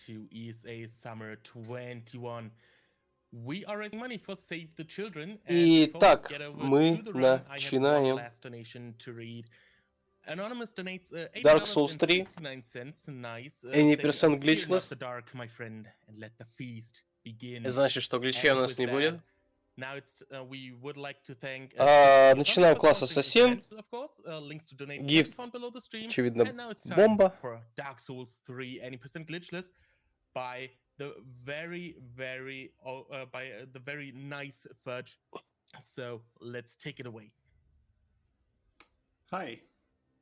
to ESA Summer 21. We are raising money for Save the Children, and before we Итак, get over мы to the run, I have one начинаем last donation to read. Anonymous donates Dark Souls 3. $8.69. Nice. Any Saying, percent fear not glitchless. the dark, my friend, and let the feast begin. Значит, что гличей у And нас with не that, будет. now it's we would like to thank Начинаем класс Ассасин. of course. Links to donate Gift, found below the stream. очевидно, And now it's time бомба. for Dark Souls 3 any percent glitchless by the very nice Fudge. So let's take it away. Hi.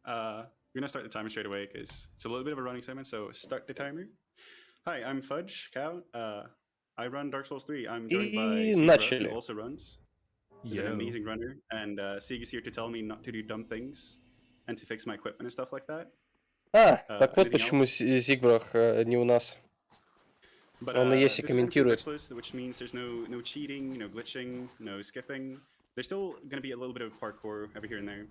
We're gonna start the timer straight away because it's a little bit of a running segment. So start the timer. Hi, I'm Fudge Cow. I run Dark Souls 3. I'm joined by Sigra, who also runs. He's an amazing runner, and Sig is here to tell me not to do dumb things and to fix my equipment and stuff like that. Так вот почему Зигбрах не у нас. Он на ESA комментирует. Which means there's no cheating, no glitching, no skipping. There's still gonna be a little bit of parkour over here and there.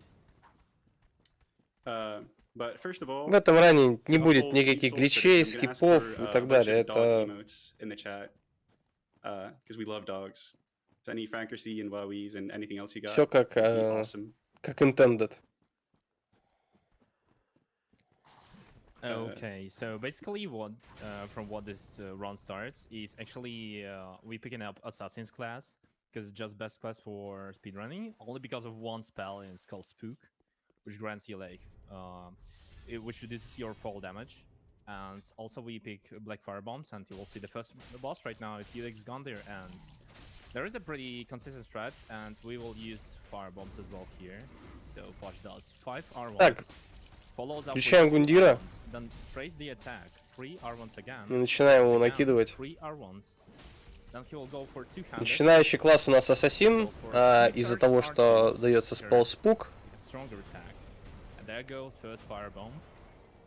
But first of all, в этом ране не будет никаких гличей, скипов и так далее. Это in the chat. Because we love dogs. So any Frankersy and Wowies and anything else you got. все как awesome. Как intended. Okay, so basically what from what this run starts is actually we picking up Assassin's class because it's just best class for speedrunning, only because of one spell and it's called Spook, which grants you like which reduces your fall damage. And also we pick Black Fire Bombs, and you will see the first boss right now. It's Helix Gundir, and there is a pretty consistent strat, and we will use Fire Bombs as well here. So Fudge does 5 R1s, follows up with 2 R1s, then sprays the attack, 3 R1s again. Мы начинаем его накидывать. 3 R1s. Then he will go for 2-handed. Начинающий класс у нас Ассасин, из-за того, что дается спел Спук. Stronger attack. And there goes first Fire Bomb.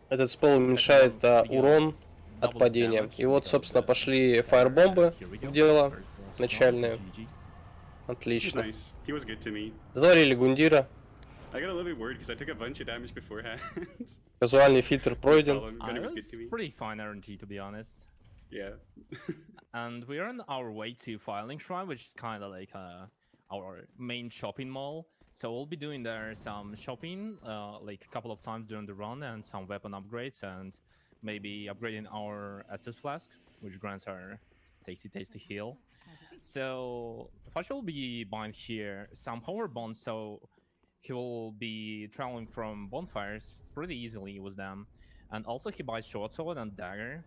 Этот спел уменьшает урон от падения. И вот, собственно, пошли фаербомбы в дело начальные. Отлично. Задорили Гундира. Казуальный фильтр пройден. Pretty fine RNG, to be honest. Yeah. And we're on our way to Filing Shrine, which is kind of like our main shopping mall. So we'll be doing there some shopping, like a couple of times during the run, and some weapon upgrades, and maybe upgrading our Estus Flask, which grants our tasty heal. So Fudge will be buying here some power bonds, so he will be traveling from bonfires pretty easily with them. And also he buys short sword and dagger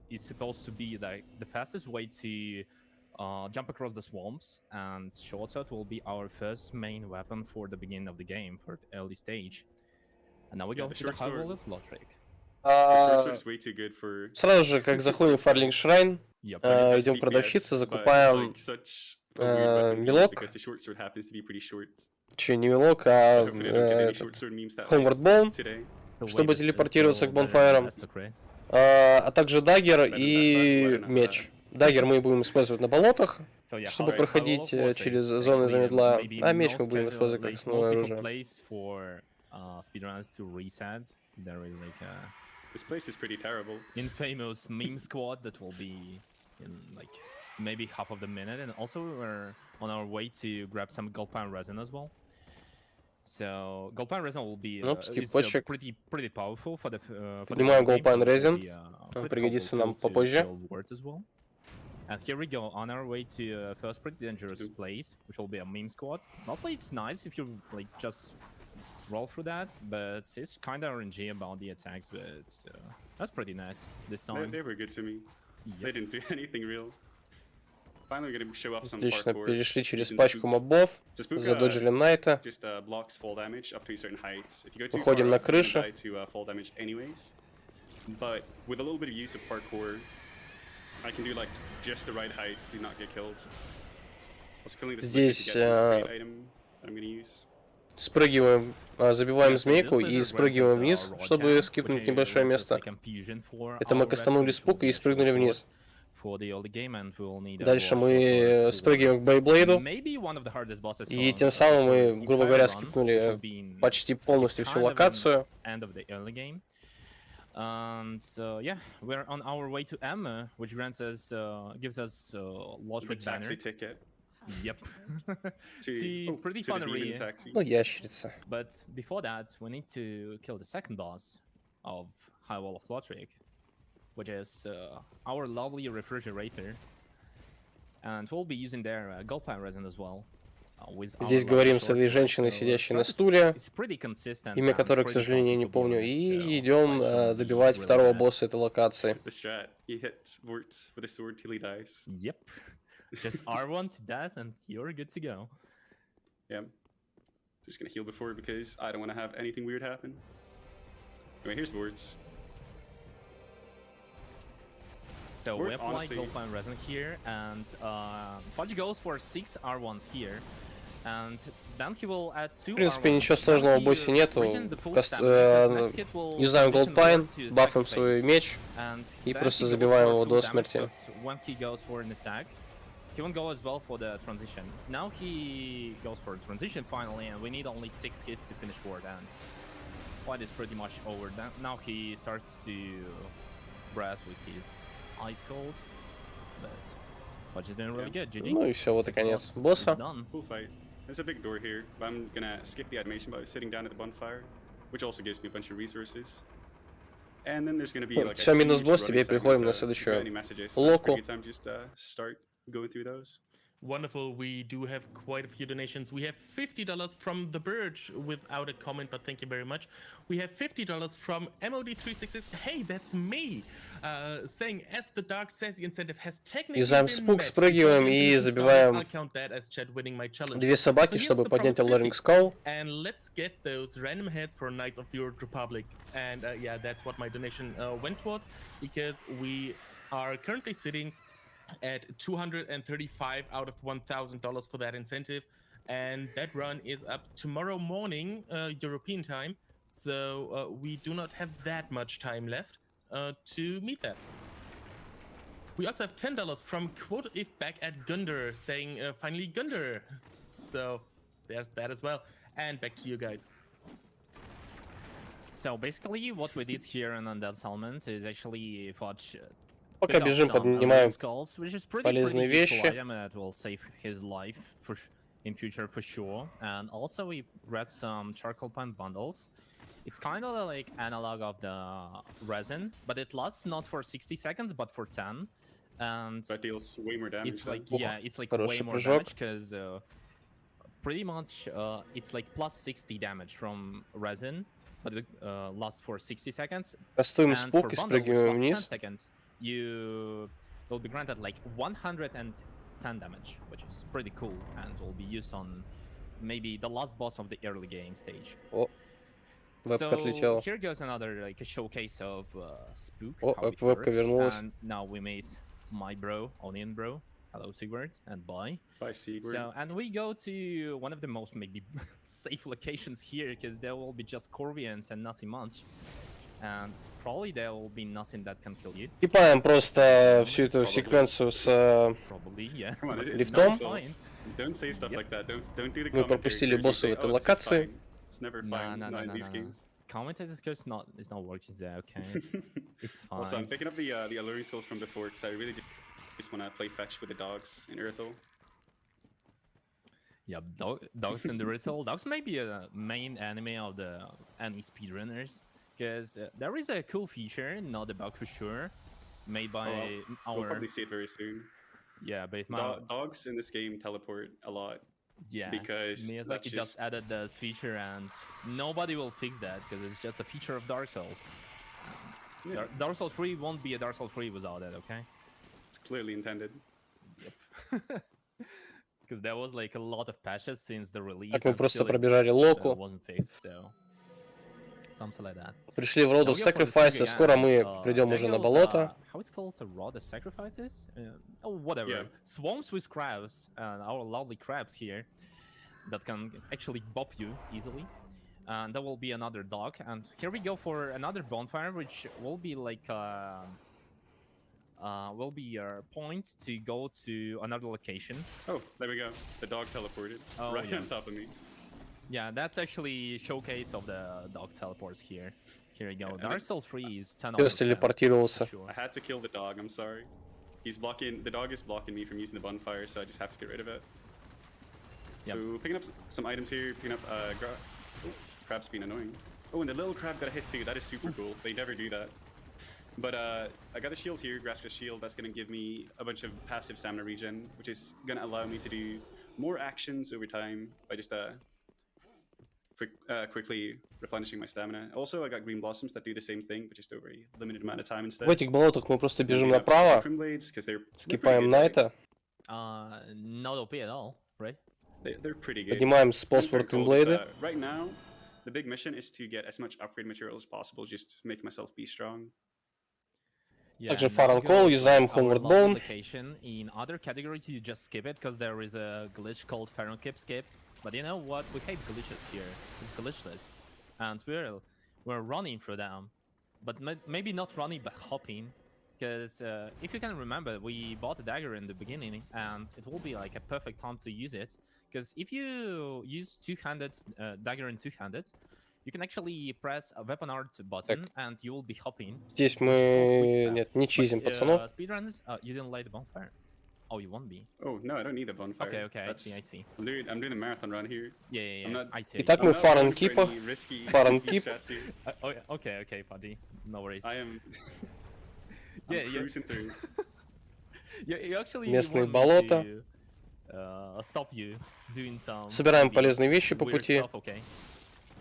is supposed to be like the fastest way to jump across the swamps, and short sword will be our first main weapon for the beginning of the game, for the early stage. And now we go to the high wallet Lotrick. Сразу же, как заходим в Фарлинг Шрайн, идем к продавщице, закупаем мелок. Че, не мелок, а Homeward Bone, чтобы телепортироваться к бонфайрам. А также даггер и меч. Даггер мы будем использовать на болотах, чтобы проходить через зоны замедла, а меч мы будем использовать как основное оружие. This place is pretty terrible. Infamous meme squad that will be in like maybe half of the minute, and also we're on our way to grab some Gulpine resin as well. So Gulpine resin will be pretty powerful for the Поднимаем Gulpine resin, он пригодится нам попозже. And here we go on our way to first pretty dangerous place, which will be a meme squad. Mostly it's nice if you like just roll through that, but it's kind of RNG about the attacks, but that's pretty nice this time. They were good to me. Yep. They didn't do anything real. Finally, we're gonna show off some Отлично, parkour. перешли через пачку мобов, задоджили Найта. Just blocks fall damage up to a certain height. If you go too Выходим на far, крышу. you die to fall damage anyways. But with a little bit of use of parkour, I can do like just the right heights to not get killed. Also killing this item I'm gonna use. Спрыгиваем, забиваем змейку и спрыгиваем вниз, чтобы скипнуть небольшое место. Это мы кастанули спук и спрыгнули вниз. Дальше мы спрыгиваем к Бейблейду, и тем самым мы, грубо говоря, скипнули почти полностью всю локацию. And yeah, we're on our way to M, which grants us, gives us lost The taxi ticket. Yep. To pretty to fun the demon arena. taxi. Ну, ящерица. But before that, we need to kill the second boss of High Wall of Lothric, which is our lovely refrigerator. And we'll be using their Golpine resin as well. Здесь говорим с этой женщиной, сидящей на стуле, имя которой, к сожалению, я не помню, и идем добивать второго босса этой локации. The strat. He hits Wurtz with a sword till he dies. Yep. Just R1 to death and you're good to go. Yeah. Just gonna heal before because I don't want to have anything weird happen. Anyway, here's Wurtz. So we apply Golpine resin here, and Fudge goes for 6 R1s here. And then he will add 2 В принципе, ничего сложного в боссе нету. Юзаем Goldpine, бафаем свой меч и просто забиваем его до смерти. He won't go as well for the transition. Now he goes for transition finally, and we need only 6 hits to finish ward, and fight is pretty much over. Now he starts to brass with his ice cold, but Fudge is doing really good. GG. Ну и все, вот и конец босса. Cool fight. There's a big door here, but I'm gonna skip the animation by sitting down at the bonfire, which also gives me a bunch of resources. And then there's gonna be like все, минус босс, теперь переходим на следующую локу. Just start going through those. Wonderful. We do have quite a few donations. We have $50 from The Burge without a comment, but thank you very much. We have $50 from MOD366. Hey, that's me. Saying, as the Dark says, the incentive has technically Юзаем спук, спрыгиваем и забиваем 2 собаки, чтобы поднять Alluring Skull. And let's get those random heads for Knights of the Old Republic. And yeah, that's what my donation went towards, because we are currently sitting at $235 out of $1,000 for that incentive, and that run is up tomorrow morning European time, so we do not have that much time left to meet that. We also have $10 from Quote If Back at Gunder, saying finally Gunder, so there's that as well. And back to you guys. So basically what we did here in Undead Settlement is actually Fudge Пока бежим, поднимаем полезные вещи. That will save his life in future for sure. And also we grabbed some charcoal pine bundles. It's kind of like analog of the resin, but it lasts not for 60 seconds, but for 10. And that deals way more damage. It's like it's like way more damage because pretty much it's like plus 60 damage from resin, but it lasts for 60 seconds. Кастуем спук и спрыгиваем вниз. You will be granted like 110 damage, which is pretty cool, and will be used on maybe the last boss of the early game stage. О, вебка отлетела. Here goes another like a showcase of spook. О, вебка вернулась. And now we made my bro, Onion Bro. Hello, Sigurd, and bye. Bye, Sigurd. So, and we go to one of the most maybe safe locations here, because there will be just Corvians and nothing much. And probably there will be nothing that can kill you. Скипаем просто всю эту секвенцию с лифтом. Don't say stuff like that. Don't do the Мы пропустили босса в этой локации. It's never fine in these games. Commentator is not working there, okay? It's fine. Also, I'm picking up the alluring skills from before because I really just want to play fetch with the dogs in Earthal. Yeah, dogs in the Earthal. Dogs may be a main enemy of the enemy speedrunners. Because there is a cool feature, not a bug for sure, made by We'll probably see it very soon. Yeah, but dogs in this game teleport a lot. Yeah, because Miyazaki just added this feature, and nobody will fix that because it's just a feature of Dark Souls. Yeah. Dark Souls 3 won't be a Dark Souls 3 without it, okay? It's clearly intended. Yep. Because there was like a lot of patches since the release. Так мы просто пробежали локу. Wasn't fixed, so. Like that. Пришли в Road of Sacrifices, скоро мы придем уже на болото. How it's called, a Road of Sacrifices? Oh, whatever. Yeah. Swamps with crabs, and our lovely crabs here that can actually bop you easily. And there will be another dog, and here we go for another bonfire, which will be like will be your point to go to another location. Oh, there we go. The dog teleported right on top of me. Yeah, that's actually showcase of the dog teleports here. here you go. Dark Souls 3 is 10 Пес телепортировался. I had to kill the dog, I'm sorry. He's blocking, the dog is blocking me from using the bonfire, so I just have to get rid of it. Yep. So picking up some items here, picking up crab's being annoying. Oh, and the little crab got a hit too, that is super cool. They never do that. But I got the shield here, Grasper's shield, that's gonna give me a bunch of passive stamina regen, which is gonna allow me to do more actions over time by just quickly replenishing my stamina. Also, I got green blossoms that do the same thing, but just over a limited amount of time instead. В этих болотах мы просто бежим направо, скипаем Найта. Not OP at all, right? They're pretty good. Поднимаем с Phosphor Twinblade. Right now, the big mission is to get as much upgrade material as possible, just to make myself be strong. Также Far and Call, юзаем Homeward Bone. In other categories, you just skip it because there is a glitch called Pharaoh Kip skip. But you know what? We hate glitches here. It's glitchless, and we're running through them, but maybe not running but hopping. Because if you can remember, we bought a dagger in the beginning, and it will be like a perfect time to use it. Because if you use two-handed dagger in two-handed, you can actually press a weapon art button, and you will be hopping. Здесь мы не чизим пацанов. Speedruns, you didn't light the bonfire. Oh, you won't be. Oh no, I don't need a bonfire. Okay, I see. I'm doing the marathon run here. Yeah. I see. Итак, мы Far and Keep. Far and Keep. Okay, Fudge. No worries. I am. I'm cruising through. You actually Местные болота. Stop you doing some. Собираем полезные вещи по пути. Okay.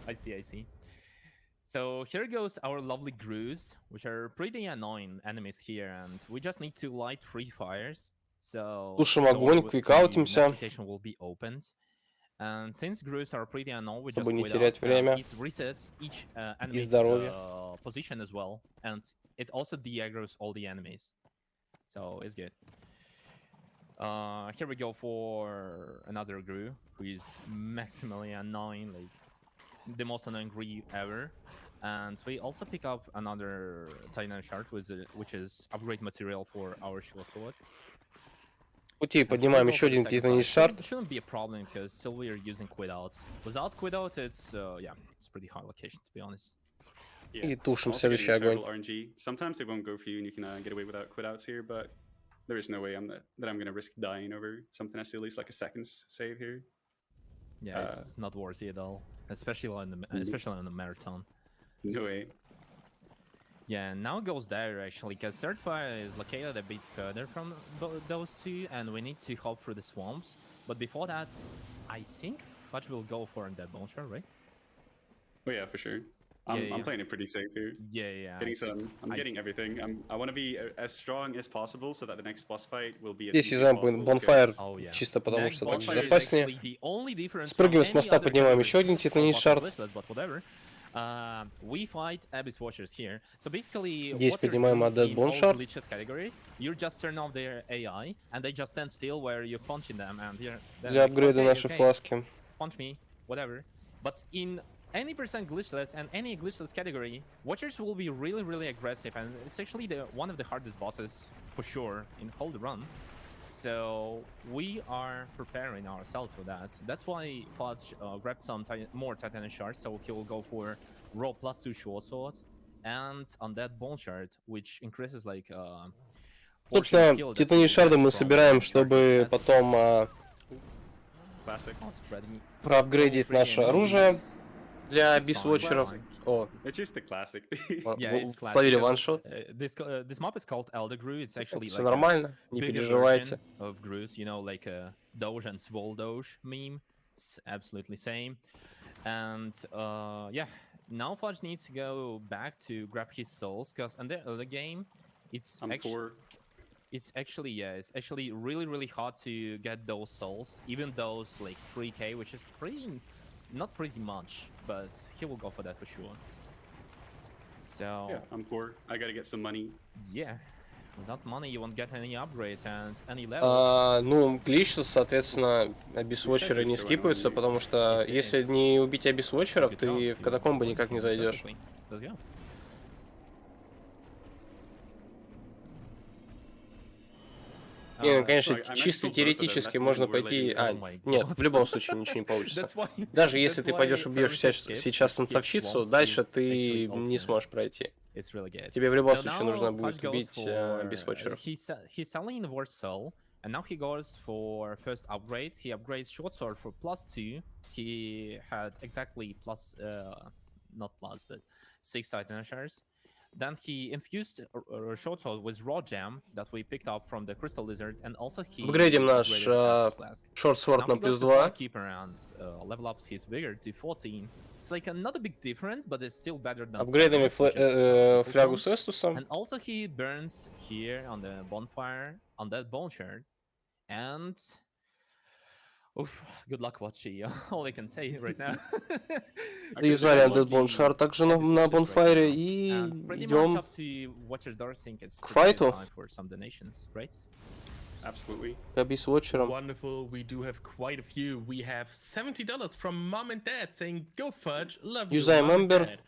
I see. So here goes our lovely Grus, which are pretty annoying enemies here, and we just need to light 3 fires. So тушим огонь, квикаутимся, will be opened. And since Grus are pretty annoying, we just чтобы не терять время it resets each и enemy's здоровье. Position as well, and it also de-aggroes all the enemies. So it's good. Here we go for another Gru, who is maximally annoying, like the most annoying Gru ever. And we also pick up another Titan Shard, which is upgrade material for our short sword. В пути поднимаем еще один Titan Shard. It shouldn't be a problem because still we are using quit outs. Without quit out, it's it's pretty hard location to be honest. И тушим следующий огонь. RNG. Sometimes they won't go for you and you can get away without quit outs here, but there is no way that I'm gonna risk dying over something as silly as like a seconds save here. Yeah, it's not worthy at all, especially on the marathon. No way. Yeah, now it goes there actually, because third fire is located a bit further from those two, and we need to hop through the swamps. But before that, I think Fudge will go for that bone shard, right? Oh yeah, for sure. I'm playing it pretty safe here. Yeah. I'm getting everything. I want to be as strong as possible so that the next boss fight will be as Здесь easy as юзаем possible. Bonfire чисто потому что так безопаснее. Спрыгиваем с моста, поднимаем еще один Titan Shard. We fight Abyss Watchers here. So basically, Здесь поднимаем Undead Bone Shard. Categories, you just turn off their AI, and they just stand still where you're punching them, and для апгрейда нашей фласки. Punch me, whatever. But in any percent glitchless and any glitchless category, Watchers will be really aggressive, and it's actually one of the hardest bosses for sure in whole run. So we are preparing ourselves for that. That's why Fudge grabbed some more Titan Shards, so he will go for roll +2 short sword and Undead Bone Shard, which increases like. Собственно, Titan Shard мы собираем, чтобы потом проапгрейдить наше оружие для Abyss Watcher'ов. It's just the classic. Словили ваншот. This map is called Elder Gru. It's actually Все нормально, не переживайте. Of Grus, you know, like a Doge and Swole Doge meme. It's absolutely same. And yeah, now Fudge needs to go back to grab his souls, because in the other game, it's actually really hard to get those souls, even those like 3k, which is not pretty much, but he will go for that for sure. So yeah, I'm poor. I gotta get some money. Yeah, without money you won't get any upgrades and any levels. Ну, глич, соответственно, Abyss Watcher'ы не скипаются, потому что если не убить Abyss Watcher'ов, ты в катакомбы никак не зайдешь. Не, ну, конечно, чисто теоретически можно пойти... нет, в любом случае ничего не получится. Даже если ты пойдешь убьешь сейчас танцовщицу, дальше ты не сможешь пройти. Тебе в любом случае нужно будет убить бисвотчера. He's selling the Word Soul, and now he goes for first upgrade. He upgrades Short Sword for +2. He had exactly not plus, but 6 Titan shares. Then he infused Short Sword with Raw Jam that we picked up from the Crystal Lizard, and also he апгрейдим наш Short Sword на +2. Level ups his vigor to 14. It's like not a big difference, but it's still better than Апгрейдим флягу с Эстусом. And also he burns here on the bonfire on that bone shard. And oof, good luck, Watchy. All I can say right now. Юзали Undead Bonfire также на Bonfire и идем к файту. Absolutely. Wonderful. We do have quite a few. We have $70 from mom and dad saying, "Go Fudge, love you." Юзаем Эмбер,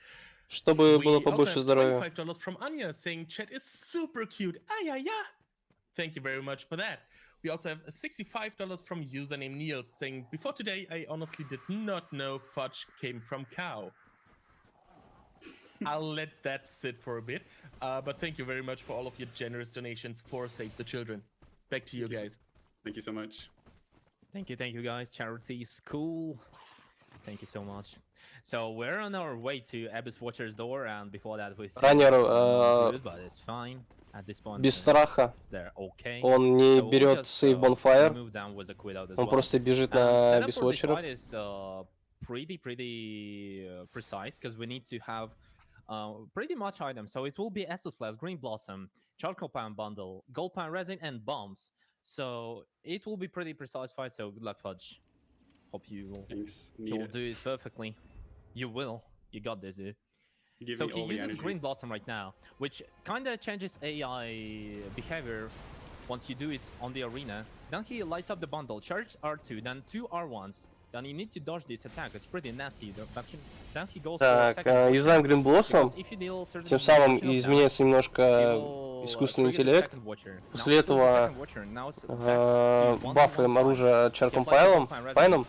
чтобы было побольше здоровья. $25 from Anya saying, "Chat is super cute." Yeah. Thank you very much for that. We also have $65 from username Niels saying, "Before today, I honestly did not know Fudge came from cow." I'll let that sit for a bit. But thank you very much for all of your generous donations for Save the Children. Back to you guys. Thank you so much. Thank you guys. Charity is cool. Thank you so much. So we're on our way to Abyss Watcher's door, and before that we see but it's fine. At this point, без страха. Okay. Он не берет сейв Bonfire. Он просто бежит на Abyss Watcher. Pretty precise because we need to have pretty much items. So it will be Estus Flask, Green Blossom, Charcoal Pan Bundle, Gold Pan Resin, and Bombs. So it will be pretty precise fight. So good luck, Fudge. Hope you will do it perfectly. You will. You got this, dude. So he uses Green Blossom right now, which kind of changes AI behavior once you do it on the arena. Then he lights up the bundle, charge R2, then 2 R1s. Then you need to dodge this attack. It's pretty nasty. Then he goes так, юзаем Green Blossom, тем самым изменяется немножко искусственный интеллект. После этого бафаем оружие Charcoal Пайном.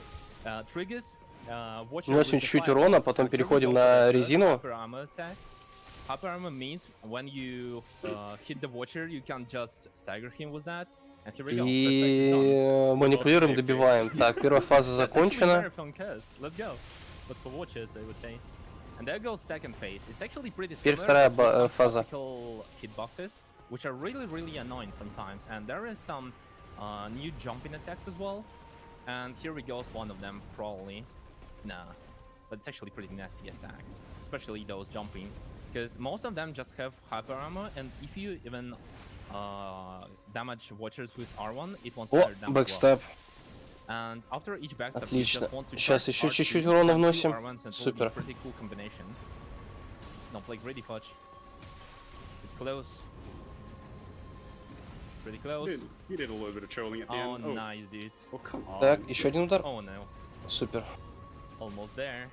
Наносим чуть-чуть урона, потом переходим на резину. Hyper armor means when you hit the Watcher, you can just stagger him with that. And here we go. И манипулируем, добиваем. Так, первая фаза закончена. Let's go. But for Watchers, I would say. And there goes second phase. It's actually pretty Теперь вторая фаза. Hitboxes, which are really annoying sometimes. And there is some new jumping attacks as well. And here we go, one of them probably. Nah, but it's actually pretty nasty attack, especially those jumping, because most of them just have hyper armor, and if you even damage Watchers with R1, it wants to damage бэкстеп. And after each backstab, Отлично. Сейчас еще чуть-чуть урона вносим. Супер. Pretty cool combination. Don't play greedy, Fudge. It's close. It's pretty close. You did a little bit of trolling at the end. Oh, nice, dude. Oh, come on. Так, еще один удар. Oh no. Супер. Almost there.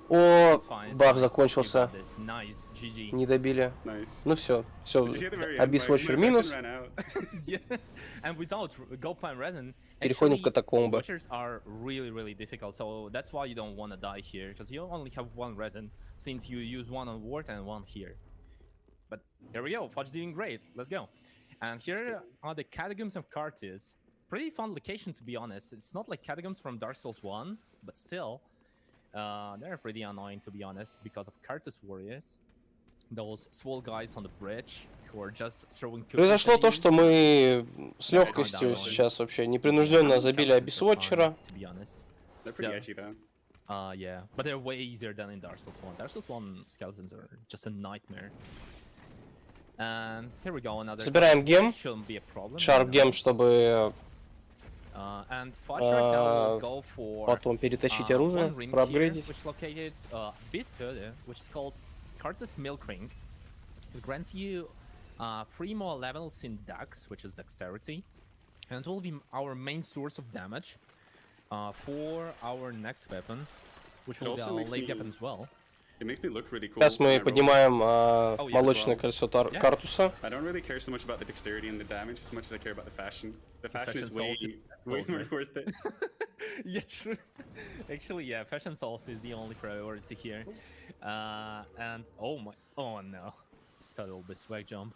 О, баф закончился. Nice. GG. Не добили. Nice. Ну все. Abyss Watcher минус. And without Gold Pan Resin, переходим в катакомбы. Watchers are really difficult, so that's why you don't want to die here, because you only have one resin, since you use one on ward and one here. But here we go. Fudge doing great. Let's go. And here are the Catacombs of Kartis. Pretty fun location, to be honest. It's not like Catacombs from Dark Souls 1, but still, they're pretty annoying, to be honest, because of Kartis warriors. Those swole guys on the bridge who are just throwing. Произошло то, что мы с легкостью сейчас вообще непринужденно забили Abyss Watcher'а. They're pretty edgy though. Yeah, but they're way easier than in Dark Souls 1. Dark Souls 1 skeletons are just a nightmare. And here we go, another. Собираем гем, shouldn't be a problem. Sharp гем, чтобы and Fudge right now will go for потом перетащить оружие, проапгрейдить. Which is located a bit further, which is called Kartis Milk Ring. It grants you 3 more levels in Dex, which is Dexterity, and it will be our main source of damage for our next weapon, which will be our late weapon as well. Сейчас мы поднимаем молочное кольцо Картуса. I don't really care so much about the dexterity and the damage as much as I care about the fashion. The fashion is way more worth it. Yeah, true. Actually, yeah, fashion sauce is the only priority here. And oh no, so it'll be swag jump.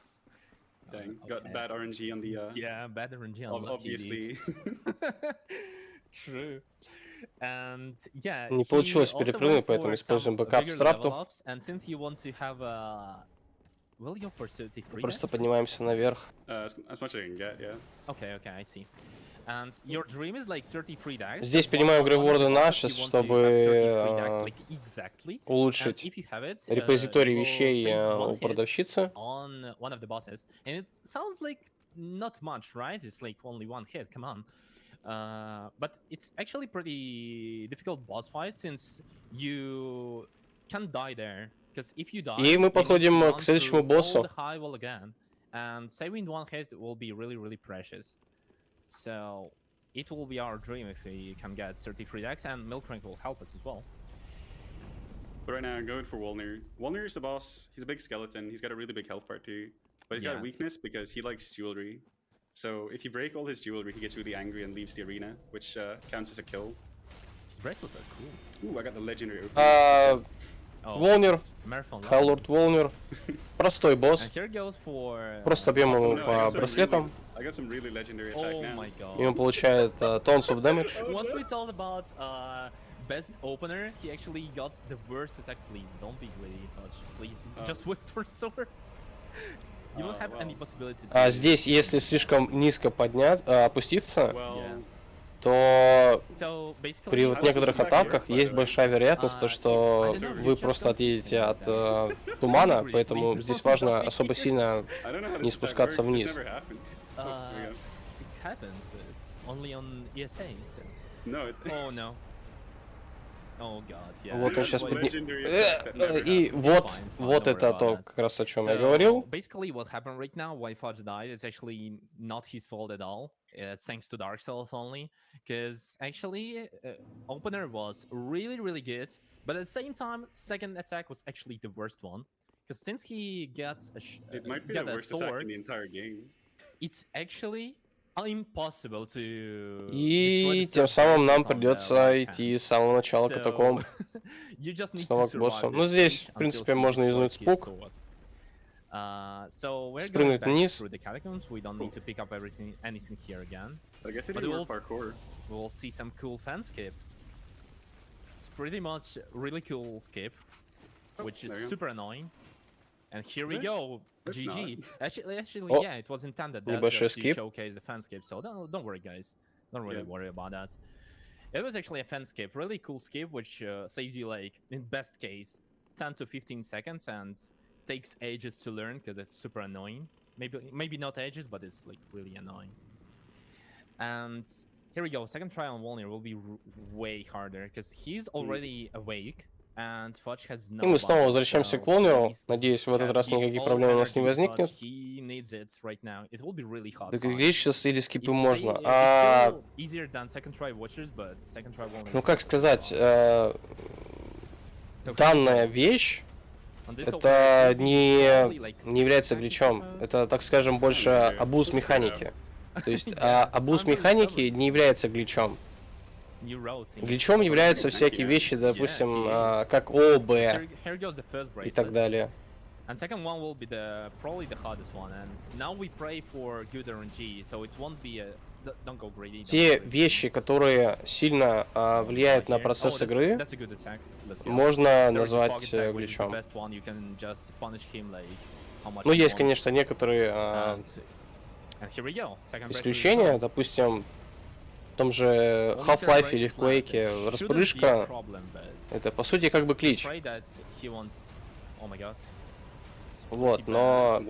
Dang, got bad RNG on the. Yeah, bad RNG on obviously. True. And yeah, не получилось перепрыгнуть, поэтому используем бэкап страпту. And since you want to have a... Will you for 33? Просто поднимаемся наверх. As much as I can get, yeah. Okay, I see. And your dream is like 33 dags. Здесь поднимаем грейворды наши, чтобы улучшить репозиторий вещей у продавщицы. On one of the bosses, and it sounds like not much, right? It's like only one hit. Come on. But it's actually pretty difficult boss fight since you can die there. Because if you die, и мы подходим к следующему боссу. And saving one hit will be really precious. So it will be our dream if we can get 33 decks, and Milkrank will help us as well. But right now I'm going for Wolner. Wolner is the boss. He's a big skeleton. He's got a really big health bar too. But he's got a weakness because he likes jewelry. So if you break all his jewelry, he gets really angry and leaves the arena, which counts as a kill. His bracelets are cool. Ooh, I got the legendary opening. Волнер, Хайлорд Волнер, простой босс. Просто бьем его по браслетам. И он получает tons of damage. Once we told about best opener, he actually got the worst attack. Please don't be greedy, Fudge. Please just wait for sword. You don't have any possibility. А здесь, если слишком низко опуститься, то при вот некоторых атаках есть большая вероятность, что вы просто отъедете от тумана, поэтому здесь важно особо сильно не спускаться вниз. Вот он сейчас и вот это то, как раз о чем я говорил. Basically, what happened right now, why Fudge died, is actually not his fault at all. It's thanks to Dark Souls only, because actually, opener was really good, but at the same time, second attack was actually the worst one, because since he gets it might be the worst attack in the entire game. It's actually impossible to. И тем самым нам придется идти с самого начала катакомб снова к боссу. Ну здесь, в принципе, можно юзнуть спук. Спрыгнуть вниз. We don't need to pick up anything here again. But we'll see some cool fan skip. It's pretty much really cool skip, which is super annoying. And here we go. GG. Actually, yeah, it was intended just to showcase the fan skip, so don't worry, guys. Don't really worry about that. It was actually a fan skip, really cool skip, which saves you, like, in best case, 10 to 15 seconds and takes ages to learn because it's super annoying. Maybe not ages, but it's, like, really annoying. And here we go. Second try on Wolner will be way harder because he's already awake. И мы снова возвращаемся к Волнеру. Надеюсь, в этот раз никаких проблем у нас не возникнет. Договорить сейчас или скипы можно. Ну как сказать, данная вещь, это не является гличом. Это, так скажем, больше абуз механики. То есть абуз механики не является гличом. Гличом являются всякие вещи, допустим, как ОБ и так далее. Те вещи, которые сильно влияют на процесс игры, можно назвать гличом. Ну, есть, конечно, некоторые исключения, допустим, в том же Half-Life или в Quake распрыжка, это по сути как бы клич. Вот, но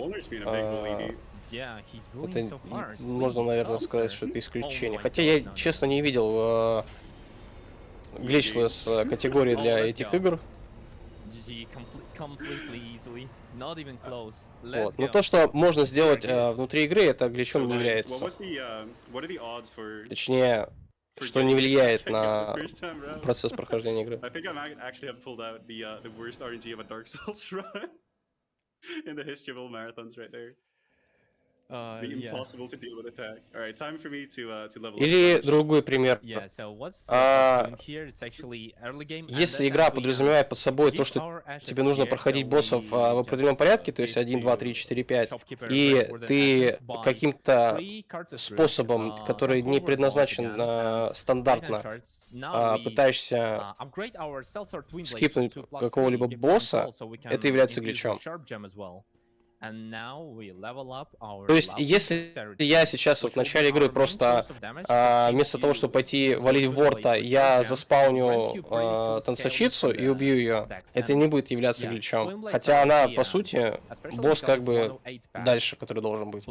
это можно, наверное, сказать, что это исключение. Хотя я, честно, не видел гличлесс категории для этих игр. Вот. Но то, что можно сделать внутри игры, это гличом не является. Точнее, что не влияет на процесс прохождения игры. I think I might actually have pulled out the worst RNG of a Dark Souls run in the history of all marathons right there. The impossible to deal with attack. All right, time for me to level up. Или другой пример. Если игра подразумевает под собой то, что тебе нужно проходить боссов в определенном порядке, то есть 1, 2, 3, 4, 5, и ты каким-то способом, который не предназначен стандартно, пытаешься скипнуть какого-либо босса, это является гличом. То есть, если я сейчас вот в начале игры просто вместо того, чтобы пойти валить ворта, я заспауню танцовщицу и убью ее, это не будет являться гличом. Хотя она, по сути, босс как бы дальше, который должен быть.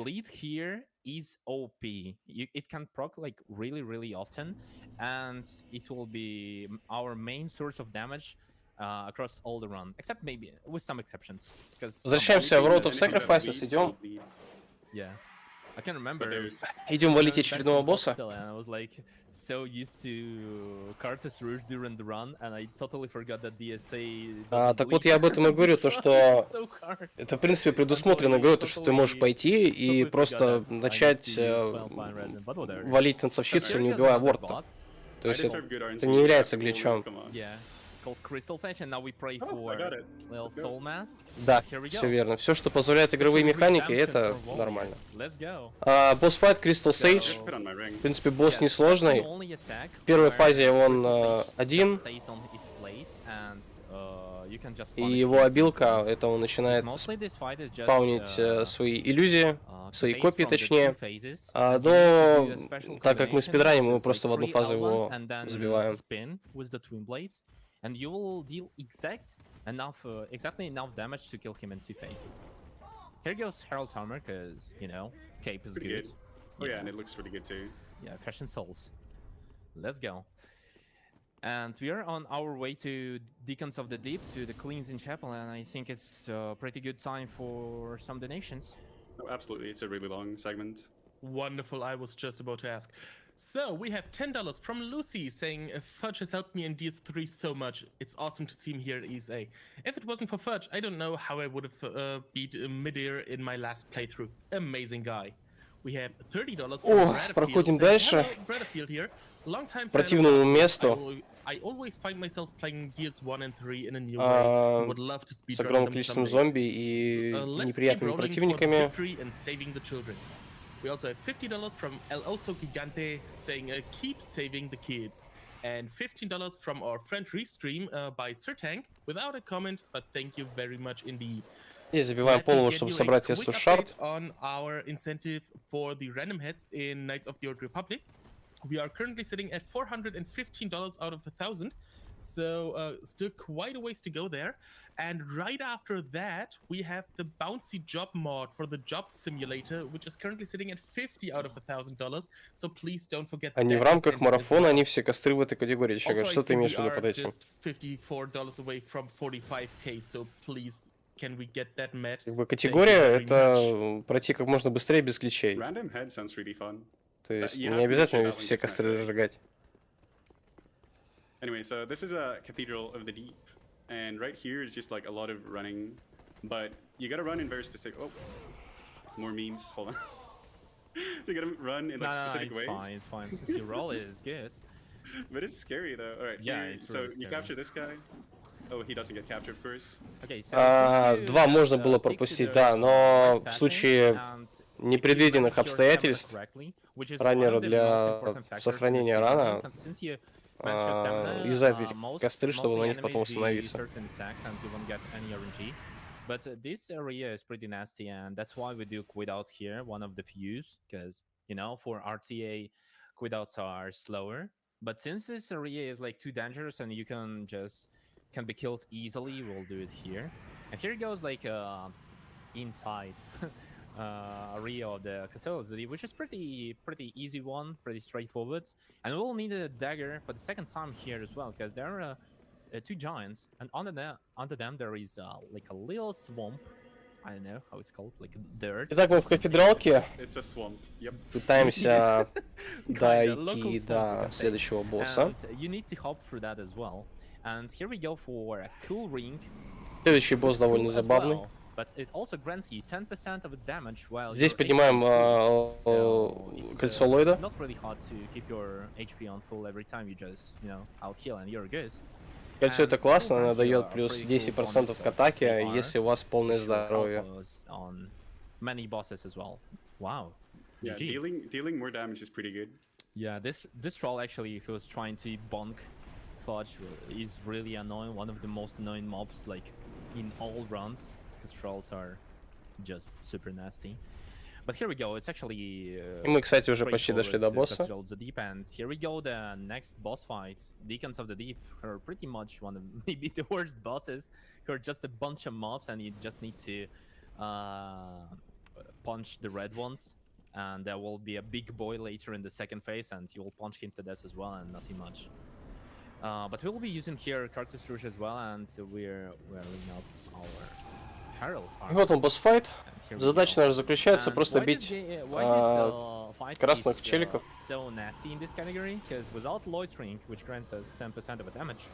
Is OP. It can proc like really often, and it will be our main source of damage across all the run, except maybe with some exceptions. Возвращаемся в Road of Sacrifices, идем. Yeah, I can remember. Идем валить очередного босса. I was like so used to Cartus Rouge during the run, and I totally forgot that DSA. Так вот я об этом и говорю, то что это в принципе предусмотрено игрой, то что ты можешь пойти и просто начать валить танцовщицу, не убивая ворта. То есть это не является гличом. Да, все верно. Все, что позволяет игровые механики, это нормально. Босс-файт Crystal Sage. В принципе, босс несложный. В первой фазе он один. И его обилка, это он начинает спаунить свои иллюзии, свои копии точнее. Но так как мы спидраним, мы просто в одну фазу его забиваем. And you will deal exactly enough damage to kill him in 2 phases. Here goes Herald's Hammer, because, you know, cape is pretty good. Oh yeah, and it looks pretty good too. Yeah, Fashion Souls. Let's go. And we are on our way to Deacons of the Deep, to the Cleansing Chapel, and I think it's a pretty good time for some donations. Oh, absolutely, it's a really long segment. Wonderful, I was just about to ask. So, we have $10 from Lucy saying, Fudge has helped me in DS3 so much. It's awesome to see him here at ESA. If it wasn't for Fudge, I don't know how I would have beat Midair in my last playthrough. Amazing guy. We have $30 from проходим дальше. Here. Long time Противному месту. I always find myself playing DS1 and 3 in a new way. Would love to speed с огромным количеством зомби и неприятными противниками. We also have $50 from El Oso Gigante saying keep saving the kids. And $15 from our friend Restream by Sirtank without a comment, but thank you very much indeed. И забиваем полого, чтобы собрать Estus Shard. On our incentive for the random heads in Knights of the Old Republic. We are currently sitting at $415 out of 1,000. So still quite a ways to go there. And right after that, we have the bouncy job mod for the job simulator, which is currently sitting at $50 out of $1,000. So please don't forget. Они в рамках марафона, они все костры в этой категории. Что ты имеешь в виду под этим? $54 away from 45k. So please, can we get that met? Категория это пройти как можно быстрее без гличей. Random head sounds really fun. То есть не обязательно все костры разжигать. Anyway, so this is a Cathedral of the Deep, and right here is just like a lot of running, but you gotta run in very specific. Oh, more memes. Hold on. So you gotta run in like specific ways. It's fine. Since your roll is good. But it's scary though. All right. Yeah. Here, so you capture this guy. Oh, he doesn't get captured, of course. Okay, so два можно было пропустить, да, но в случае непредвиденных обстоятельств раннера для сохранения рана юзать эти костры, чтобы на них потом остановиться. But this area is pretty nasty, and that's why we do quit out here, one of the fews, because, you know, for RTA, quit outs are slower. But since this area is like too dangerous and you can be killed easily, we'll do it here. And here goes like inside area of the Castle, which is pretty easy one, pretty straightforward. And we'll need a dagger for the second time here as well, because there are two giants, and under them there is like a little swamp I don't know how it's called, like dirt. Итак, мы в кафедралке. It's a swamp. Yep. Пытаемся дойти до следующего босса. And you need to hop through that as well. And here we go for a cool ring. Следующий босс довольно забавный. But it also grants you 10% of damage while Здесь поднимаем кольцо Ллойда. Not really hard to keep your HP on full every time you just, you know, out heal and you're good. Кольцо это классно, оно дает плюс 10% к атаке, если у вас полное здоровье. On many bosses as well. Wow. Yeah, dealing more damage is pretty good. Yeah, this troll actually who was trying to bonk Fudge is really annoying. One of the most annoying mobs like in all runs, because trolls are just super nasty. But here we go. It's actually. И мы, кстати, уже почти дошли до босса. And here we go. The next boss fight, Deacons of the Deep, are pretty much one of maybe the worst bosses. Who are just a bunch of mobs, and you just need to punch the red ones. And there will be a big boy later in the second phase, and you will punch him to death as well, and nothing much. But we will be using here Cartus Rouge as well, and we're wearing up our heralds. И вот он босс-файт. Задача наша заключается просто бить красных челиков. So nasty in this category, because without loitering, which grants us 10% of damage,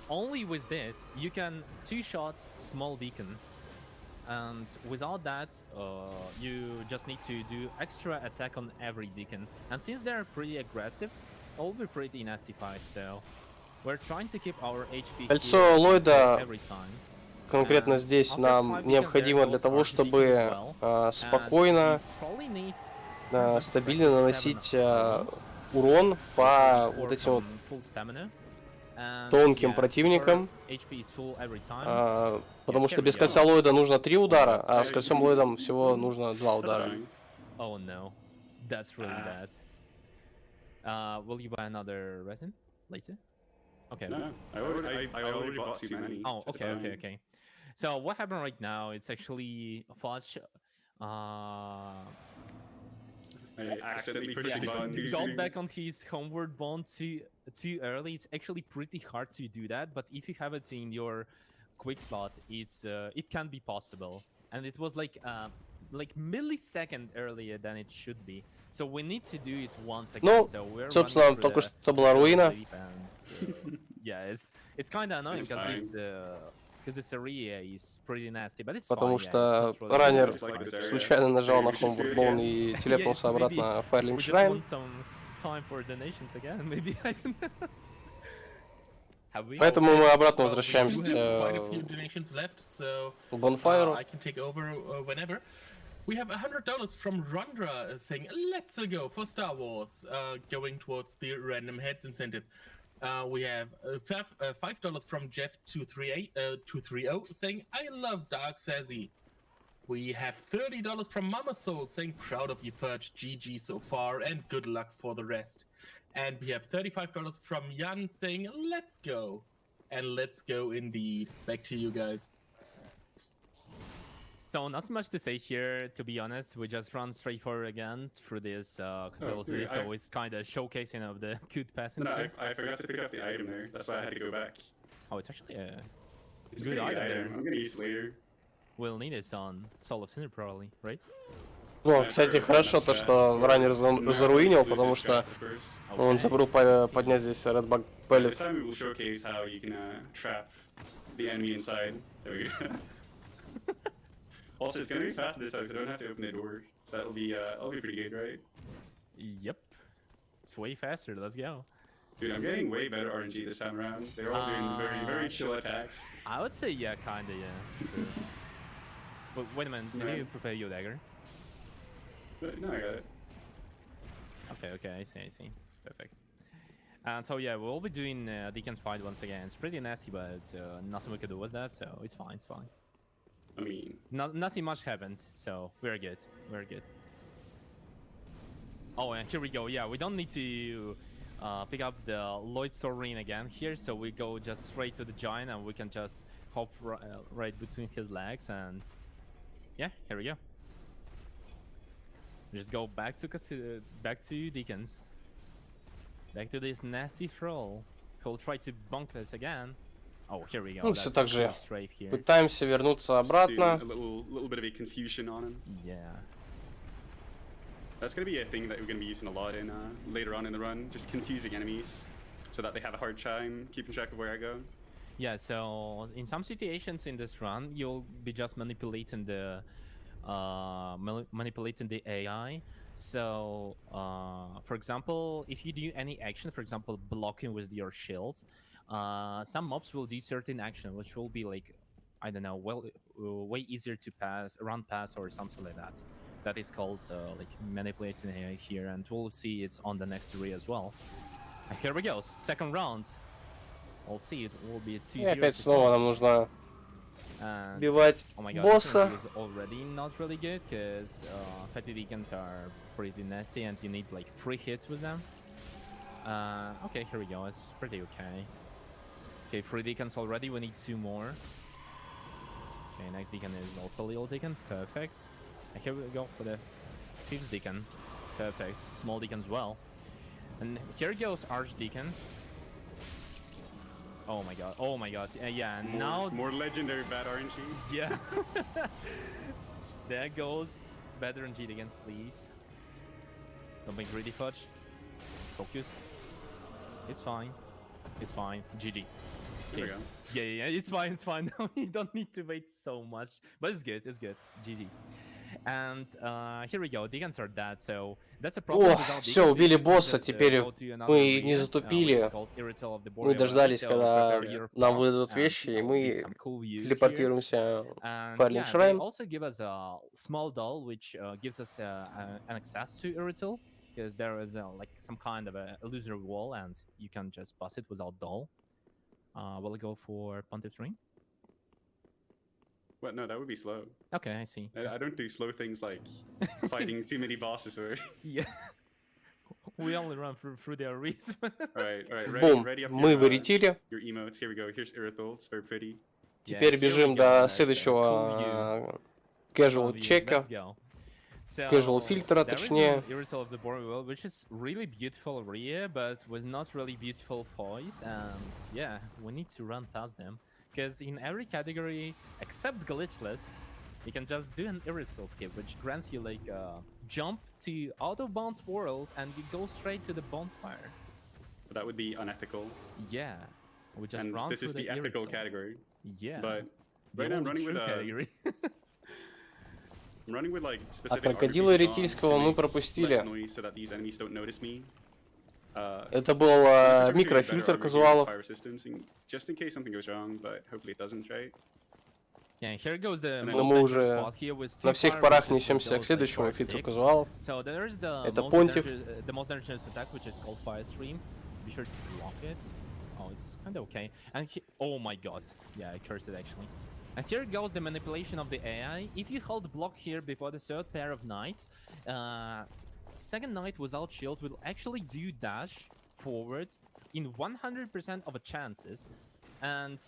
only with this you can two-shot small deacon, and without that, you just need to do extra attack on every deacon. And since they're pretty aggressive, it will be pretty nasty fight. So we're trying to keep our HP Кольцо Ллойда every time. конкретно здесь нам необходимо для того, чтобы спокойно, стабильно наносить урон по вот этим вот тонким противникам, потому что без кольца Ллойда нужно 3 удара, а с кольцом Ллойдом всего нужно 2 удара. Oh no, that's really bad. Will you buy another resin later? Okay. No, I already bought too many. Oh, okay. So what happened right now? It's actually Fudge. I accidentally pushed the button. He got back on his homeward bound too early. It's actually pretty hard to do that, but if you have it in your quick slot, it can be possible. And it was like millisecond earlier than it should be. So we need to do it once again. Ну, so we're собственно, только что была руина. Yeah, it's kind of annoying because this area is pretty nasty, but it's Потому fine, что really раннер like случайно нажал на Homeward Bone и телепнулся обратно в Firelink Shrine. Поэтому мы обратно возвращаемся к Bonfire. We have $100 from Rondra saying, let's go for Star Wars, going towards the random heads incentive. We have $5 from Jeff230 saying, I love Dark Sassy. We have $30 from Mama Soul saying, proud of you, Fudge, GG so far, and good luck for the rest. And we have $35 from Jan saying, let's go. And let's go indeed. Back to you guys. So not so much to say here, to be honest. We just run straight forward again through this, so it's kind of showcasing of the good passing. No, I forgot to pick up the item there. That's why I had to go back. Oh, it's actually a good item. I'm gonna use it later. We'll need it on Soul of Sinner probably, right? Ну, кстати, хорошо то, что раннер заруинил, потому что он забыл поднять здесь Red Bug Pellets. This time we will showcase how you can trap the enemy inside. There we go. Also, it's gonna be fast this time, so I don't have to open the door. So that'll be pretty good, right? Yep. It's way faster. Let's go. Dude, I'm getting way better RNG this time around. They're all doing very chill attacks. I would say yeah, kinda yeah. Sure. But wait a minute, did you prepare your dagger? No, I got it. Okay, I see. Perfect. And so yeah, we'll be doing Deacon's fight once again. It's pretty nasty, but it's, nothing we could do with that, so it's fine. I mean, nothing much happened, so we're good. Oh, and here we go. Yeah, we don't need to pick up the Lloyd Sorin again here, so we go just straight to the giant, and we can just hop right between his legs, and yeah, here we go. Just go back to Deacons, back to this nasty troll who'll try to bonk us again. Oh, here we go. Ну, все так же пытаемся вернуться обратно. Little bit of a confusion on him. Yeah. That's going to be a thing that we're going to be using a lot in later on in the run, just confusing enemies so that they have a hard time keeping track of where I go. Yeah, so in some situations in this run, you'll be just manipulating the AI. So, for example, if you do any action, for example, blocking with your shield, some mobs will do certain action, which will be like, I don't know, way easier to run past or something like that. That is called like manipulating AI here, and we'll see it on the next area as well. Here we go, second round. We'll see, it will be 2-0. И опять снова нам нужно убивать босса. Is already not really good because fatty deacons are pretty nasty, and you need like 3 hits with them. Okay, here we go. It's pretty okay. Okay, 3 deacons already. We need 2 more. Okay, next deacon is also little deacon. Perfect. And here we go for the 5th deacon. Perfect. Small deacon as well. And here goes archdeacon. Oh my god. Oh my god. Yeah. Now more legendary bad RNG. Yeah. There goes bad RNG against, please. Don't be greedy, Fudge. Focus. It's fine. It's fine. GG. There we go. Yeah, it's fine, it's fine. You don't need to wait so much. But it's good, it's good. GG. And here we go, deacons are dead, so that's a problem. О, все, убили босса, теперь мы не затупили. Мы дождались, когда нам выдадут вещи, и мы телепортируемся в Firelink Shrine. Also give us a small doll, which gives us an access to Irrital, because there is like some kind of a illusory wall, and you can just pass it without doll. Will go for Pontiff's Ring? What? No, that would be slow. Okay, I see. I don't do slow things like fighting too many bosses or... Yeah. We only run through the areas. Alright, Бум, ready up мы вылетели. Your emotes, here we go. Here's Irithel, it's very pretty. Теперь бежим до следующего casual чека. Casual фильтра, точнее. Irithel of the Boring World, which is really beautiful area, but with not really beautiful voice, and yeah, we need to run past them. Because in every category, except glitchless, you can just do an Irithel skip, which grants you like jump to out of bounds world, and you go straight to the bonfire. But that would be unethical. Yeah, we just and run this is the ethical Irithel category. Yeah, but right now I'm running with category. I'm running with like А specific крокодила Иретильского мы пропустили. So that these enemies don't notice me. Это был микрофильтр казуалов. Just in case something goes wrong, but hopefully it doesn't, right? Yeah, here goes the Но мы уже на всех парах несемся к следующему фильтру казуалов. So there is the Это Понтиф. The most dangerous attack, which is called Fire Stream. Be sure to block it. Oh, it's kind of okay. And oh my god, yeah, I cursed it actually. And here goes the manipulation of the AI. If you hold block here before the 3rd pair of knights, second knight without shield will actually do dash forward in 100% of the chances, and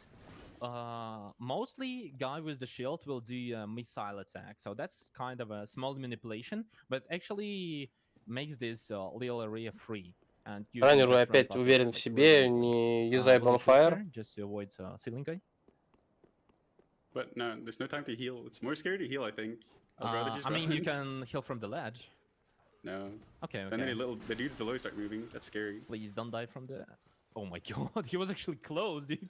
mostly guy with the shield will do a missile attack. So that's kind of a small manipulation, but actually makes this little area free. And Раннер опять уверен в себе, не юзай Bonfire. Just to avoid ceiling guy. But no, there's no time to heal. It's more scary to heal, I think. I mean, you can heal from the ledge. No. Okay. And then the dudes below start moving. That's scary. Please don't die from the... Oh my god, he was actually close, dude.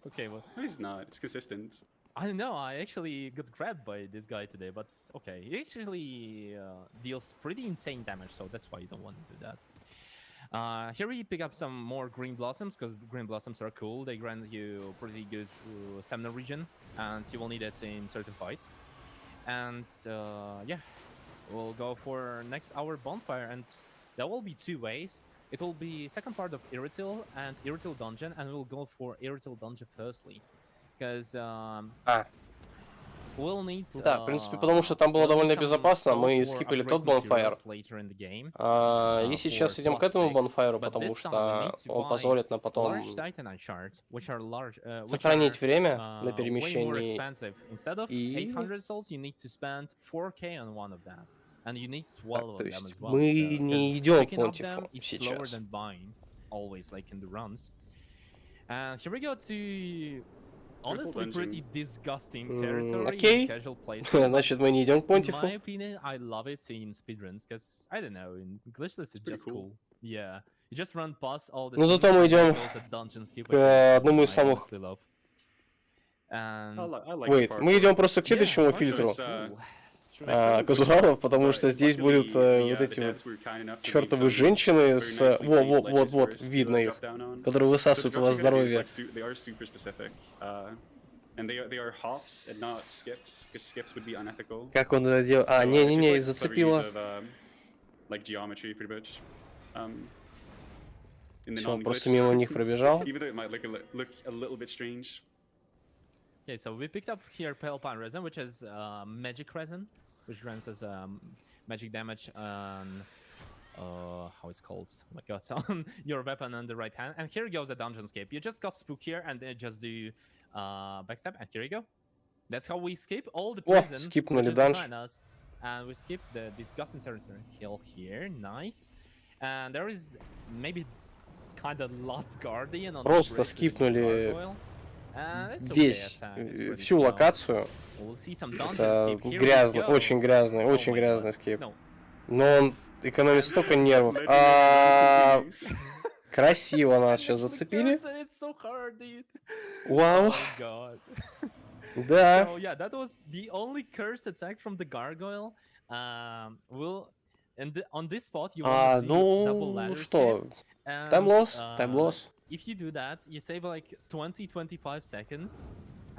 Okay, well... No, he's not. It's consistent. I don't know, I actually got grabbed by this guy today, but okay. He actually deals pretty insane damage, so that's why you don't want to do that. Here we pick up some more green blossoms, because green blossoms are cool. They grant you pretty good stamina regen, and you will need it in certain fights. And yeah, we'll go for next hour bonfire, and there will be 2 ways. It will be second part of Irrital and Irrital Dungeon, and we'll go for Irrital Dungeon firstly. Because we'll need... Да, в принципе, потому что там было довольно безопасно, мы скипали тот Bonfire. И сейчас идем к этому Bonfire, потому что он позволит нам потом сохранить время на перемещении. И... And you need 12 то of them есть as well. мы не идем к Понтифу сейчас. Always, like in the runs. And here we go to honestly pretty disgusting territory Окей. in casual play. Значит, мы не идем к In понтифу. my opinion, I love it in speedruns, because, I don't know, in glitchless it's just cool. Yeah. You just run past all the Ну, зато мы идем к одному из самых... Wait, мы идем просто к следующему фильтру казуалов, потому что здесь будут вот эти вот чертовы женщины с... Вот, видно их, которые высасывают у вас здоровье. Как он это делал? А, не, зацепило. Все, он просто мимо них пробежал. Okay, so we picked up here Pale Pine Resin, which is magic resin, which grants us magic damage on how it's called? Oh my god, on your weapon on the right hand. And here goes the Dungeonscape. You just got spook here and then just do backstab, and here you go. That's how we skip all the prison which is behind us. And we skip the disgusting territory hill here, nice. And there is maybe kind of lost guardian on Просто скипнули весь, всю локацию. Это грязный, очень грязный скип. Но он экономит столько нервов. Красиво нас сейчас зацепили. Вау. Да. So yeah, that was the only cursed attack from the gargoyle. On this spot you want to do double ladder что? Time loss. If you do that, you save like 20-25 seconds,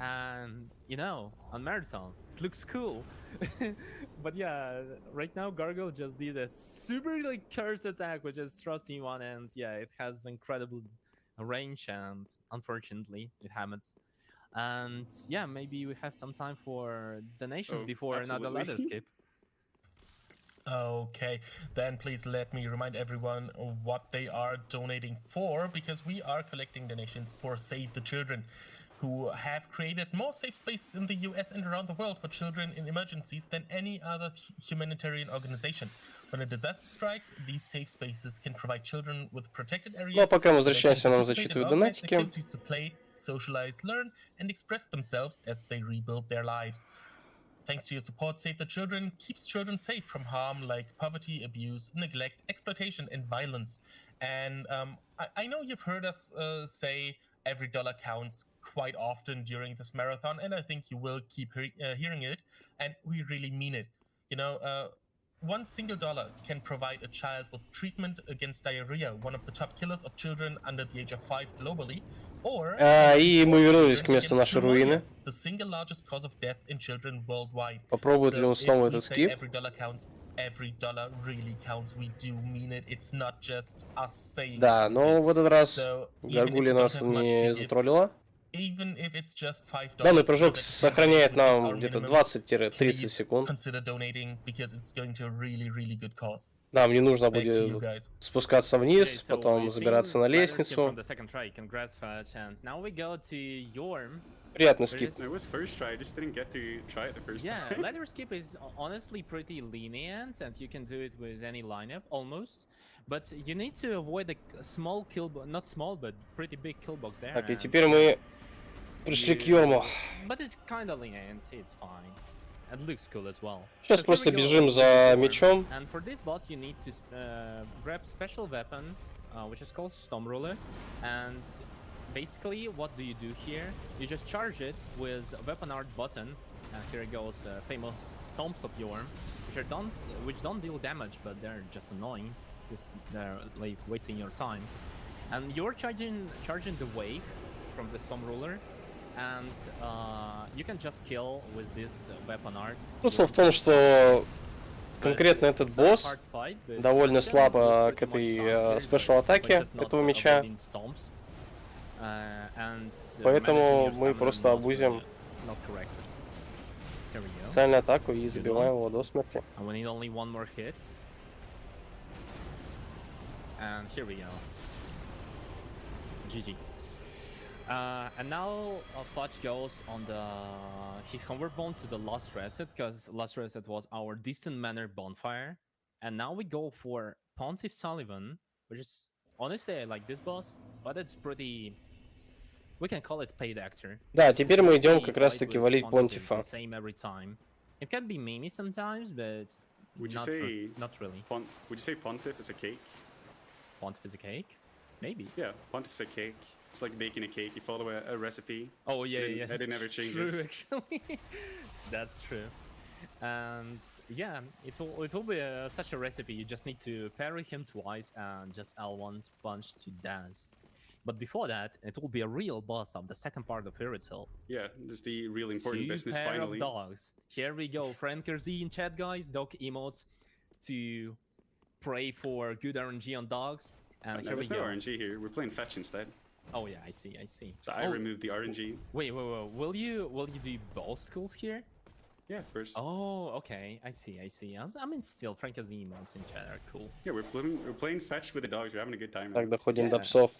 and you know, on marathon, it looks cool. But yeah, right now Gargoyle just did a super like cursed attack, which is trusty one, and yeah, it has incredible range, and unfortunately, it happens. And yeah, maybe we have some time for donations before another ladder skip. Okay, then please let me remind everyone what they are donating for, because we are collecting donations for Save the Children, who have created more safe spaces in the US and around the world for children in emergencies than any other humanitarian organization. When a disaster strikes, these safe spaces can provide children with protected areas. Ну а пока мы возвращаемся, нам зачитывают донатики. To play, socialize, learn, and express themselves as they rebuild their lives. Thanks to your support, Save the Children keeps children safe from harm like poverty, abuse, neglect, exploitation, and violence. And I know you've heard us say every dollar counts quite often during this marathon, and I think you will keep hearing it, and we really mean it. You know, $1 single can provide a child with treatment against diarrhea, one of the top killers of children under the age of 5 globally. И мы вернулись к месту нашей руины. Попробует ли он снова этот скип? Да, но в этот раз Гаргулья нас не затроллила. Данный прыжок сохраняет нам где-то 20-30 секунд. Нам не нужно будет спускаться вниз, потом забираться на лестницу. Приятный скип. Yeah, ladder skip is honestly pretty lenient, and you can do it with any lineup almost. But you need to avoid the small kill, not small, but pretty big kill box there. Так, и теперь мы пришли к Йорму. But it's kind of lenient, it's fine. It looks cool as well. Сейчас просто бежим за мечом. And for this boss, you need to grab special weapon, which is called Storm Ruler. And basically, what do you do here? You just charge it with a weapon art button. Here it goes, famous stomps of Yorm, which don't deal damage, but they're just annoying. They're like wasting your time. And you're charging the wave from the Storm Ruler. And you can just kill with this weapon art. Смысл в том, что конкретно этот босс довольно слабо к этой спешл-атаке этого меча. Поэтому мы просто абузим специальную атаку и забиваем его до смерти. GG. And now Fudge goes on his homeward bound to the Last Reset, because Last Reset was our distant manor Bonfire. And now we go for Pontiff Solivan, which is honestly I like this boss, but it's pretty We can call it paid actor. Да, теперь мы идем как раз-таки валить Понтифа. It can be Mimi sometimes, but not really. Would you say Pontiff is a cake? Pontiff is a cake? Maybe. Yeah, Pontiff is a cake. It's like baking a cake. You follow a recipe. Oh yeah. And it never changes. True, actually. That's true. And yeah, it will be such a recipe. You just need to parry him twice and just L1 punch to dance. But before that, it will be a real boss of the second part of Fairy Tale. Yeah, this is the real important business finally. Of dogs. Here we go. Franker-Z in chat, guys. Dog emotes to pray for good RNG on dogs. And here we go. There's no RNG here. We're playing fetch instead. Oh yeah, I see. So I removed the RNG. Wait. Will you do both schools here? Yeah, of course. Oh, okay. I see. I mean, still, Franker-Z emotes in chat are cool. Yeah, we're playing fetch with the dogs. We're having a good time. Так, доходим до псов.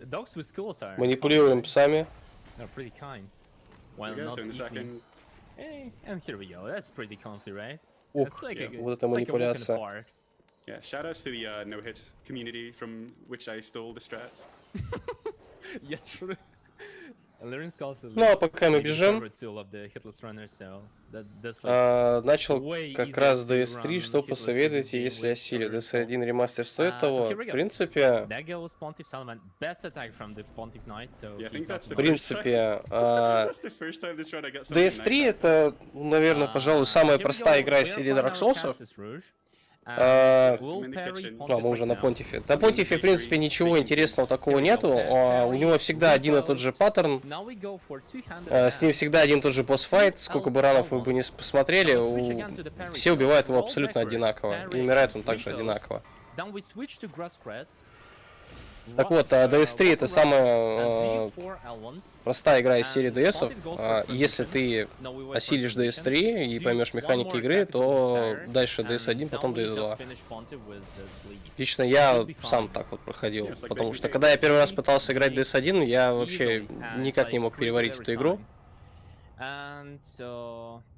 Dogs with schools are. Манипулируем псами. They're pretty kind. Well, not eating. Hey, and here we go. That's pretty comfy, right? Ух, вот эта манипуляция. Yeah, shoutouts to the no-hit community from which I stole the strats. Yeah, true. Ну, а пока мы бежим, начал как раз DS3, что посоветуете, если осилю. DS1 ремастер стоит того? В принципе, DS3 это, наверное, пожалуй, самая простая игра из серии Dark Souls. Мы уже на Понтифе. На Понтифе, в принципе, ничего интересного такого нету. У него всегда один и тот же паттерн. С ним всегда один и тот же босс-файт. Сколько бы ранов вы бы не посмотрели, все убивают его абсолютно одинаково. И умирает он также одинаково. Так вот, DS3 это самая простая игра из серии DS-ов. Если ты осилишь DS3 и поймешь механики игры, то дальше DS1, потом DS2. Лично я сам так вот проходил, потому что когда я первый раз пытался играть DS1, я вообще никак не мог переварить эту игру. А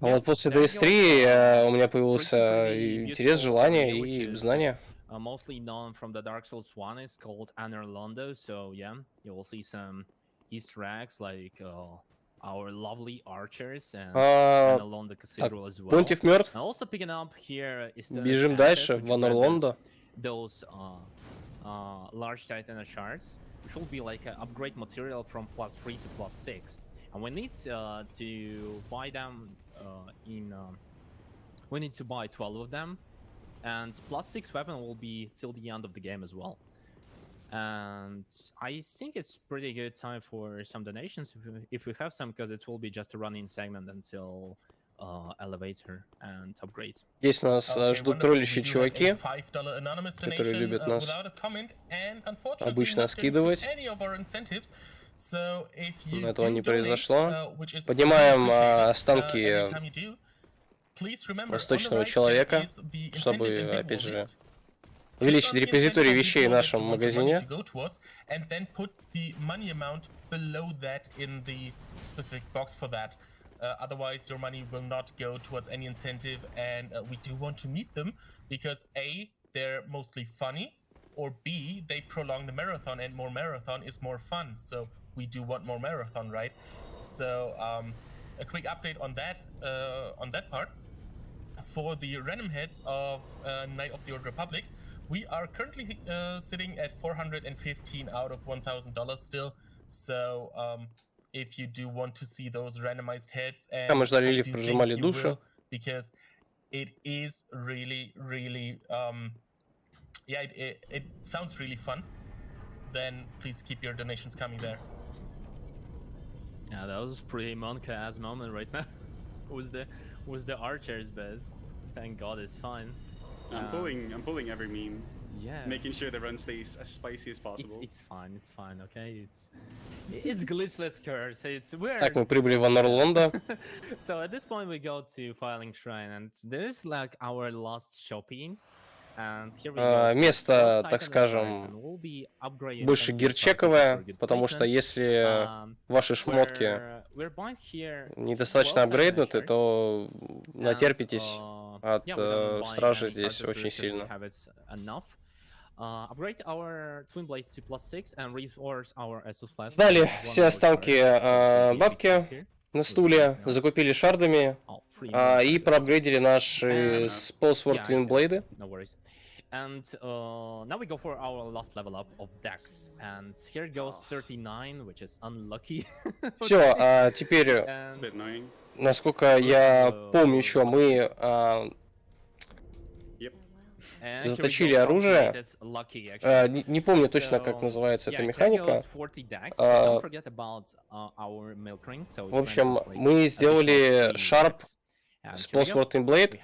вот после DS3 у меня появился интерес, желание и знание. Mostly known from the Dark Souls 1 is called Anor Londo, so yeah, you will see some Easter eggs like our lovely archers and Anor Londo Cathedral as well. Понтиф мертв. Also picking up here is the Бежим дальше в Anor Londo. Those large Titan shards, which will be like an upgrade material from +3 to +6, and we need to buy them we need to buy 12 of them. And +6 weapon will be till the end of the game as well. And I think it's pretty good time for some donations if we have some, because it will be just a running segment until elevator and upgrades. Здесь нас ждут троллящие чуваки, которые любят нас обычно скидывать. Но этого не произошло. Поднимаем останки восточного человека, чтобы, опять же, увеличить репозиторий вещей в нашем магазине. Otherwise, your money will not go towards any incentive, and we do want to meet them because A, they're mostly funny, or B, they prolong the marathon, and more marathon is more fun. So we do want more marathon, right? So a quick update on that part. For the random heads of Knight of the Old Republic, we are currently sitting at 415 out of $1,000 still. So if you do want to see those randomized heads, and мы ждали или прожимали души, because it is really yeah, it sounds really fun, then please keep your donations coming there. Yeah, that was pretty Monka-ass moment right now. was the archer's best. Thank God it's fine. I'm pulling every meme. Yeah. Making sure the run stays as spicy as possible. It's fine, okay? It's glitchless curse. It's weird. Так, мы прибыли в Anor Londo. So at this point we go to Filing Shrine, and there's like our last shopping. And here we go. Место, так скажем, больше гирчековое, потому что если ваши шмотки недостаточно апгрейднуты, то натерпитесь от стражи здесь очень сильно. Upgrade our twin blades to +6 and reinforce our Estus flask. Сдали все останки бабки на стуле, закупили шардами и проапгрейдили наши Spellsword Twin Blade. No worries. And now we go for our last level up of Dex. And here goes 39, which is unlucky. Все, теперь, насколько я помню еще, мы заточили оружие. Не помню точно, как называется эта механика. В общем, мы сделали Sharp Spellsword Twin Blade,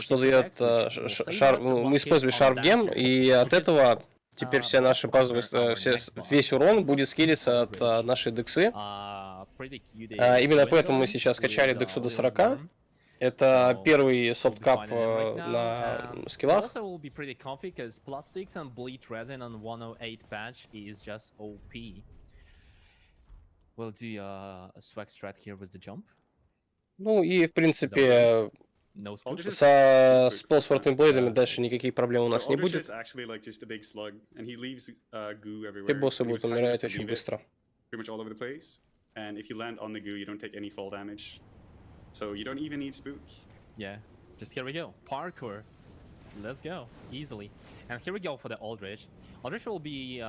что дает мы использовали Sharp Gem, и от этого теперь все наши базовые, весь урон будет скилиться от нашей дексы. Именно поэтому мы сейчас скачали дексу до 40. Это первый софткап на скиллах. Ну и в принципе со Spellsword Twin Blade дальше никаких проблем у нас не будет. Все боссы будут умирать очень быстро. So you don't even need spook. Yeah, just here we go. Parkour. Let's go. Easily. And here we go for the Aldrich. Aldrich will be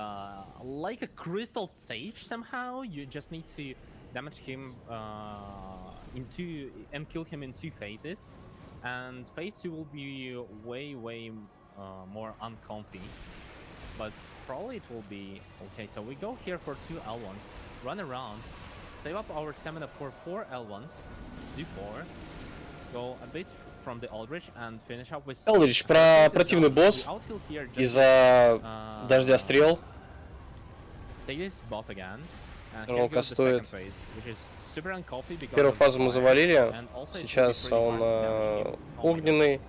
like a crystal sage somehow. You just need to damage him and kill him in 2 phases. And phase 2 will be way more uncomfy. But probably it will be okay. So we go here for 2 L1s. Run around. Save up our stamina for 4 L1s. Do 4. Go a bit from the Aldrich and finish up with... Aldrich, противный босс из-за дождя стрел. Он кастует. Первую фазу мы завалили. Сейчас он огненный.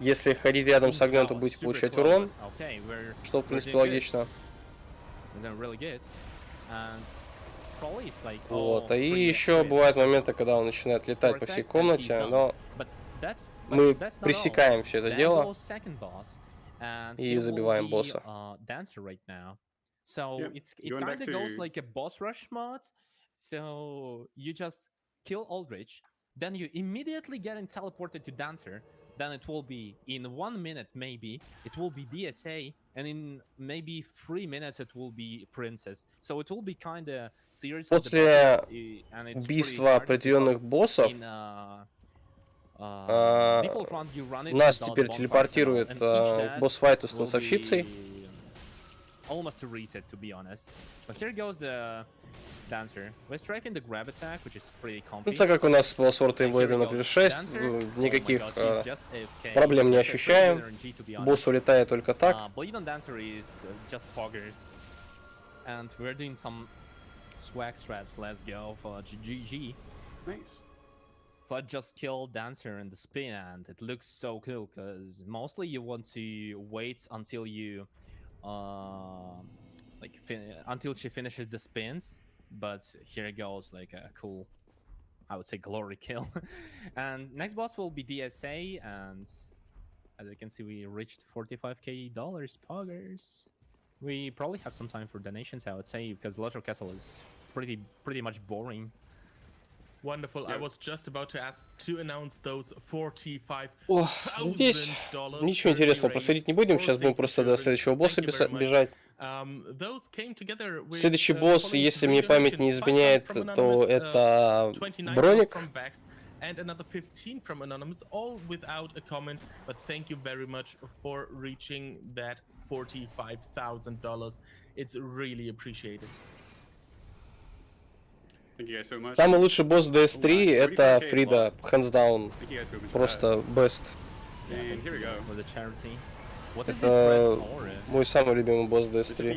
Если ходить рядом с огнем, то будете получать урон. Что в принципе логично. Вот, и еще бывают моменты, когда он начинает летать по всей комнате, но мы пресекаем все это дело и забиваем босса. Then it will be in 1 minute maybe it will be DSA, and in maybe 3 minutes it will be Princess. So it will be kind of serious. После убийства определенных боссов нас теперь телепортирует к босс-файту с танцовщицей. Almost a reset, to be honest. But here goes the dancer. We're strafing the grab attack, which is pretty comfy. Ну, так как у нас Spellsword Twin Blade на плюс 6, никаких проблем не ощущаем. Босс улетает только так. Bleed on dancer is just poggers. And we're doing some swag strats. Let's go for GG. Nice. Fudge just killed dancer in the spin, and it looks so cool because mostly you want to wait until you until she finishes the spins, but here it goes, like a cool, I would say, glory kill. And next boss will be DSA, and as you can see, we reached $45k poggers. We probably have some time for donations, I would say, because Lottery Castle is pretty much boring. Wonderful. I was just about to ask to announce those $45,000. Здесь ничего интересного посмотреть не будем. Сейчас будем просто до следующего босса бежать. Следующий босс, если мне память не изменяет, то это Броник. And another 15 from Anonymous, all without a comment, but thank you very much for reaching that $45,000. It's really appreciated. Самый лучший босс DS3 это Фрида, hands down, просто best. Это мой самый любимый босс DS3.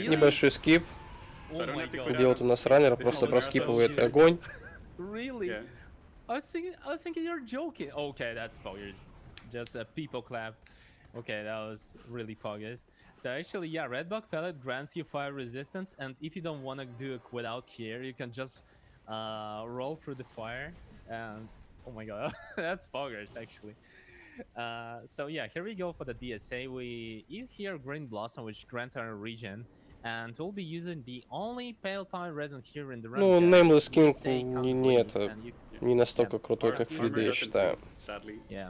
Небольшой скип, где вот у нас раннер просто проскипывает огонь. Really? I was thinking you're joking. Okay, that's poggers. Just a people clap. Okay, that was really poggers. So actually, yeah, Redbug Pellet grants you fire resistance, and if you don't want to do a quit out here, you can just roll through the fire, and oh my god, that's poggers actually. So yeah, here we go for the DSA. We eat here Green Blossom, which grants our region, and we'll be using the only Pale Pine resin here in the run. Ну, Nameless King не это, не настолько крутой, как Фрида, я считаю.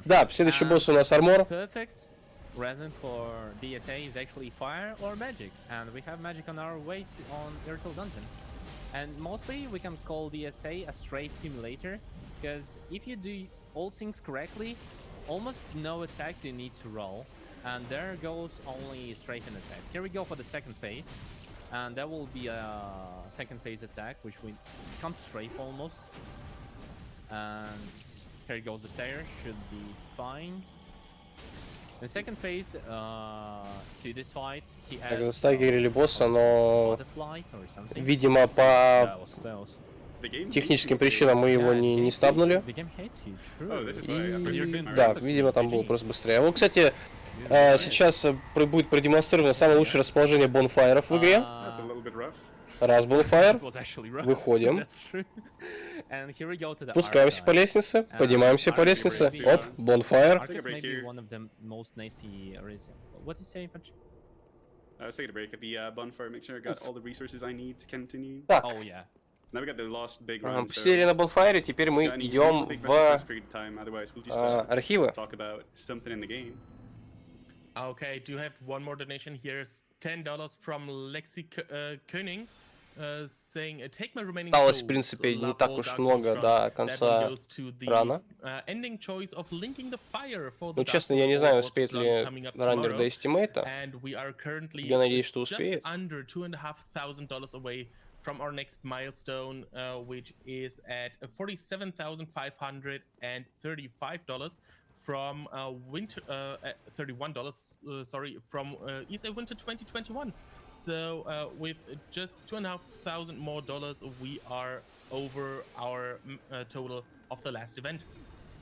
Да, следующий босс у нас Армор. Perfect resin for DSA is actually fire or magic, and we have magic on our way on Irtle Dungeon. And mostly we can call DSA a straight simulator, because if you do all things correctly, almost no attacks you need to roll, and there goes only straight in attacks. Here we go for the second phase, and that will be a second phase attack, which will come straight almost. And here goes the Sayer, should be fine. In second phase, to this fight, he adds стагерили босса, но, видимо, по техническим причинам мы его не стабнули. И, да, видимо, там было просто быстрее. Вот, кстати, сейчас будет продемонстрировано самое лучшее расположение Bonfire в игре. Раз Bonfire, выходим. Спускаемся по лестнице, поднимаемся по лестнице. Оп, Bonfire. Так. Посидели на Bonfire, теперь мы идем в архивы. Okay, do you have one more donation? Here's $10 from Lexi Koenig. Saying, take my remaining Осталось, в принципе, не так уж много до конца рана. Ну, честно, я не знаю, успеет ли раннер до эстимейта. Я надеюсь, что успеет. From our next milestone, which is at $47,535 from winter, $31, sorry, from ESA Winter 2021. So with just $2,500 more, we are over our total of the last event.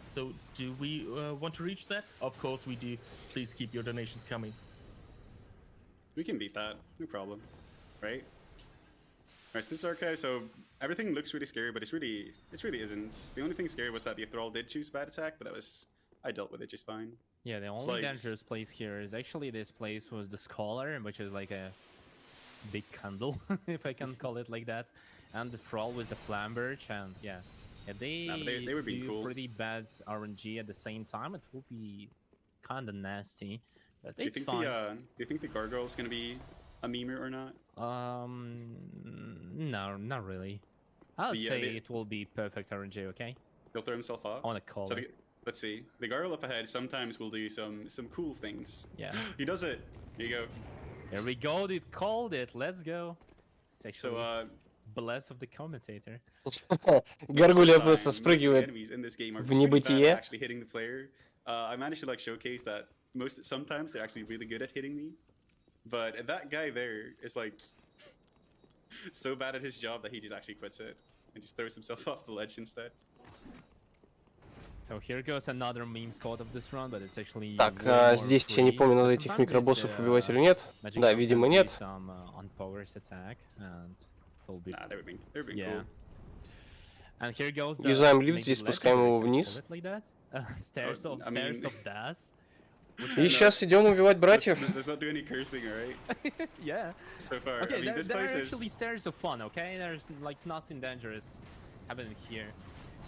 So do we want to reach that? Of course we do. Please keep your donations coming. We can beat that, no problem, right? Alright, so this is Archive, so everything looks really scary, but it really isn't. The only thing scary was that the Thrall did choose bad attack, but I dealt with it just fine. Yeah, the only dangerous place here is actually this place was the Scholar, which is like a big candle, if I can call it like that. And the Thrall with the Flamberge, and yeah, they were being cool. Pretty bad RNG at the same time. It will be kind of nasty, but it's fine. Do you think the Gargoyle is going to be a memer or not? No, not really. I would say it will be perfect RNG, okay? He'll throw himself off? I want to call so it. Let's see. The Gargoyle up ahead sometimes will do some cool things. Yeah. He does it. Here you go. There we go, dude. Called it. Let's go. It's actually bless of the commentator. Гаргулья просто спрыгивает в небытие. Actually hitting the player. I managed to like showcase that sometimes they're actually really good at hitting me. But that guy there is like so bad at his job that he just actually quits it and just throws himself off the ledge instead. So here goes another meme squad of this run, but it's actually. Так, здесь я не помню, надо этих микробоссов убивать или нет. Да, видимо, нет. Юзаем лифт, здесь спускаем его вниз. И сейчас идем убивать братьев. Yeah. So far, okay, I mean, this place is actually stairs of fun. Okay, there's like nothing dangerous happening here,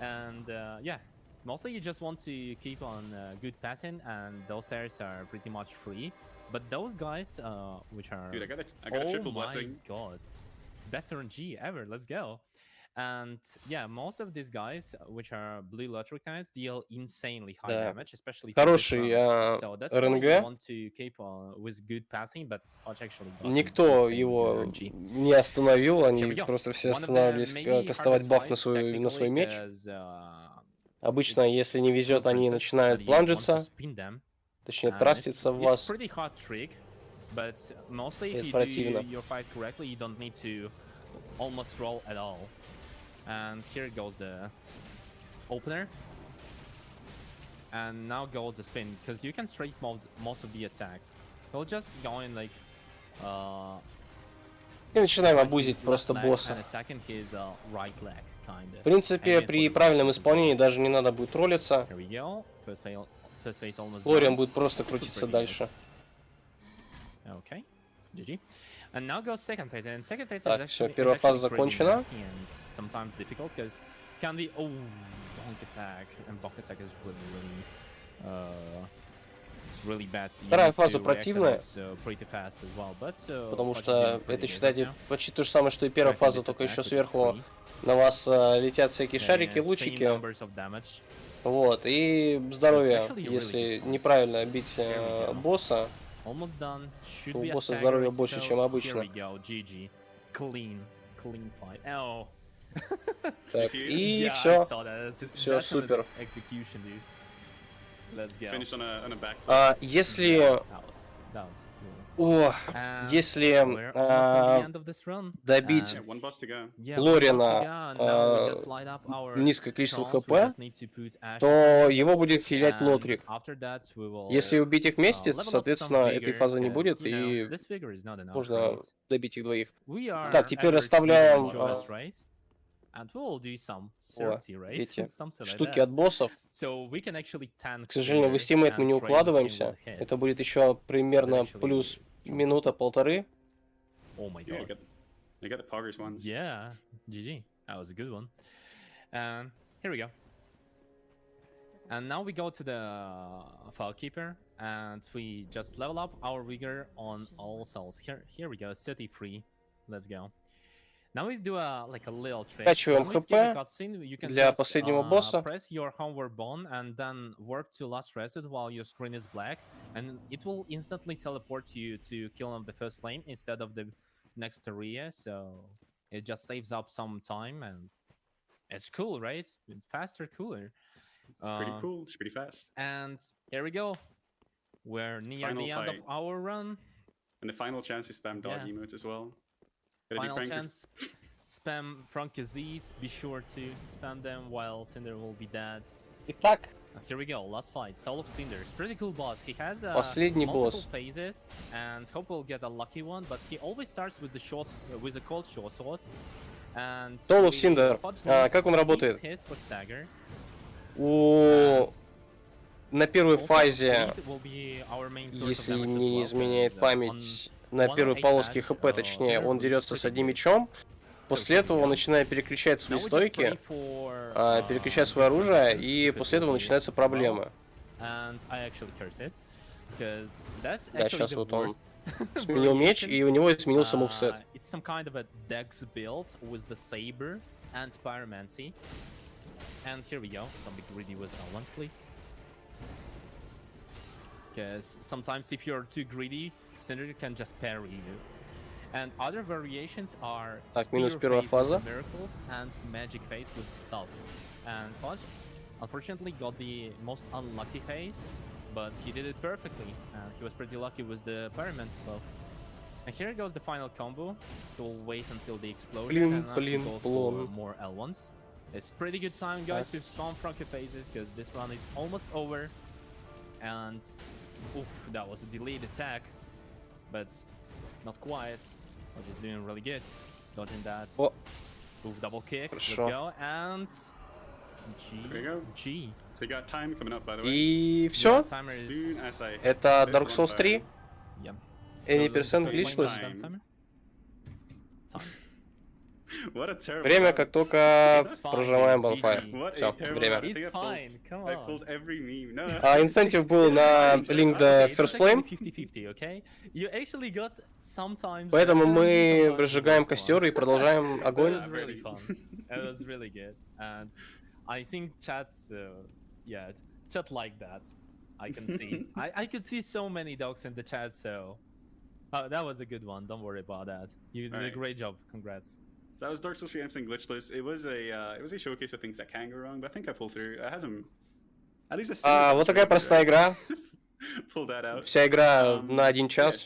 and yeah, mostly you just want to keep on good passing, and those stairs are pretty much free. But those guys, which are dude, I got a triple blessing. Oh my god, best RNG ever. Let's go. And yeah, most of these guys, which are blue lottery guys, deal insanely high damage, especially хороший so that's why you want to keep with good passing, but Fudge actually никто его не остановил, они просто все останавливались кастовать баф на свой меч. Обычно, если не везет, они начинают планжиться, точнее траститься в вас. Это противно. Almost roll at all. And here goes the opener. And now goes the spin, because you can straight most of the attacks. He'll just go in like и начинаем абузить просто босса. В принципе, при правильном исполнении даже не надо будет ролиться. Лориан будет просто крутиться дальше. Okay, GG. And now goes second phase, and second phase Так, is все, actually, первая фаза закончена. Sometimes difficult because can be bonk attack, and bonk attack is really bad. Вторая фаза противная, Pretty fast as well, but потому что это, считайте, почти то же самое, что и первая фаза, только еще сверху на вас летят всякие шарики, лучики. Вот, и здоровье, если неправильно бить босса, то у босса здоровья больше, чем обычно. Так, и все. Все, супер. Если... если добить Лорина низкое количество хп, то его будет хилять Лотрик. Если убить их вместе, соответственно, этой фазы не будет, и можно добить их двоих. Так, теперь оставляем эти штуки от боссов. К сожалению, в эстимейт мы не укладываемся. Это будет еще примерно плюс минута-полторы. Oh my god. You got the progress ones. Yeah, GG. That was a good one. Here we go. And now we go to the file keeper, and we just level up our vigor on all cells. Here we go, 33. Let's go. Now we do a little trick. Качиваем хп для последнего босса. Press your homeward bone and then work to last reset while your screen is black, and it will instantly teleport you to kill on the first flame instead of the next area. So it just saves up some time, and it's cool, right? Faster, cooler. It's pretty cool. It's pretty fast. And here we go. We're near the end of our run. And the final chance to spam dog emotes as well. Final chance, spam Frankazis. Be sure to spam them while Cinder will be dead. Итак, here we go, last fight. Soul of Cinder. Pretty cool boss. He has последний multiple босс. phases, and hope we'll get a lucky one. But he always starts with the short, with a cold short sword. And Soul of Cinder. Как он работает? На первой фазе, если мне не изменяет память, на первой полоске хп, точнее, он дерется с одним мечом. После этого он начинает переключать свои стойки, переключать свое оружие, и после этого начинаются проблемы. Да, сейчас вот он сменил меч, и у него изменился мувсет. Because sometimes if you're too greedy, Cinder can just parry you. And other variations are минус первая фаза. Miracles and Magic Phase with stuff. And Fudge unfortunately got the most unlucky phase, but he did it perfectly. And he was pretty lucky with the Pyromancy buff. And here goes the final combo. We'll wait until the explosion and then go for more L1s. It's pretty good time, guys, to spawn Frankie phases because this run is almost over. And oof, that was a delayed attack, but not quite. But he's doing really good, dodging that. Oof, double kick. Let's go, and There you go. G. So you got time coming up, by the way. И все. Это Dark Souls 3. Any percent glitchless. Время, как только прожимаем Bonfire. Все, время. Инцентив был на Link the First Flame. Поэтому мы разжигаем костер и продолжаем огонь. I think chat like that. I can see. I could see so many dogs in the chat, so that was a good one. Don't worry about that. You did a great job. Congrats. That was Dark Souls 3 and glitchless. It was a showcase of things that can go wrong, but I think I pulled through. It has some, at least a вот такая простая игра. Pull that out. Вся игра на 1 час.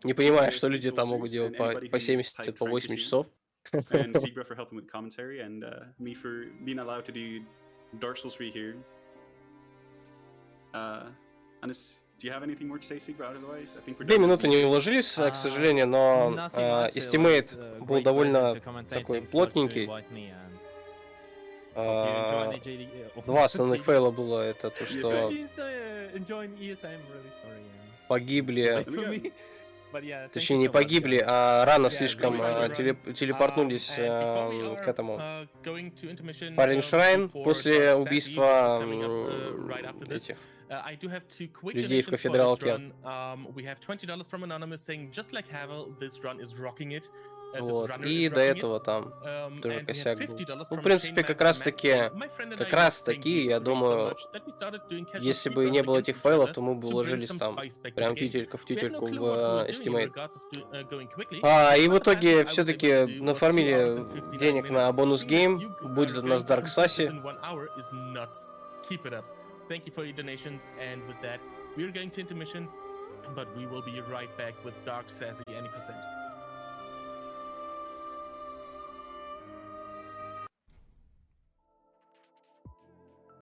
Не понимаю, что люди там могут делать по 70, по 80 часов. And Zebra for helping with commentary, and me for being allowed to do Dark Souls 3 here. Do you have anything more to say, Zebra? Otherwise, I think we're 2 минуты не уложились, к сожалению, но эстимейт был довольно такой плотненький. Два основных фейла было, это то, что погибли, точнее не погибли, а рано слишком телепортнулись к этому Falling Shrine после убийства этих людей в кафедралке. Вот, и до этого там тоже косяк был. Ну, в принципе, как раз таки, я думаю, если бы не было этих файлов, то мы бы уложились там прям тютелька в тютельку в Estimate. И в итоге все-таки нафармили денег на бонус гейм, будет у нас Dark Sassy. Thank you for your donations, and with that, we're going to intermission, but we will be right back with Dark Sassy any percent.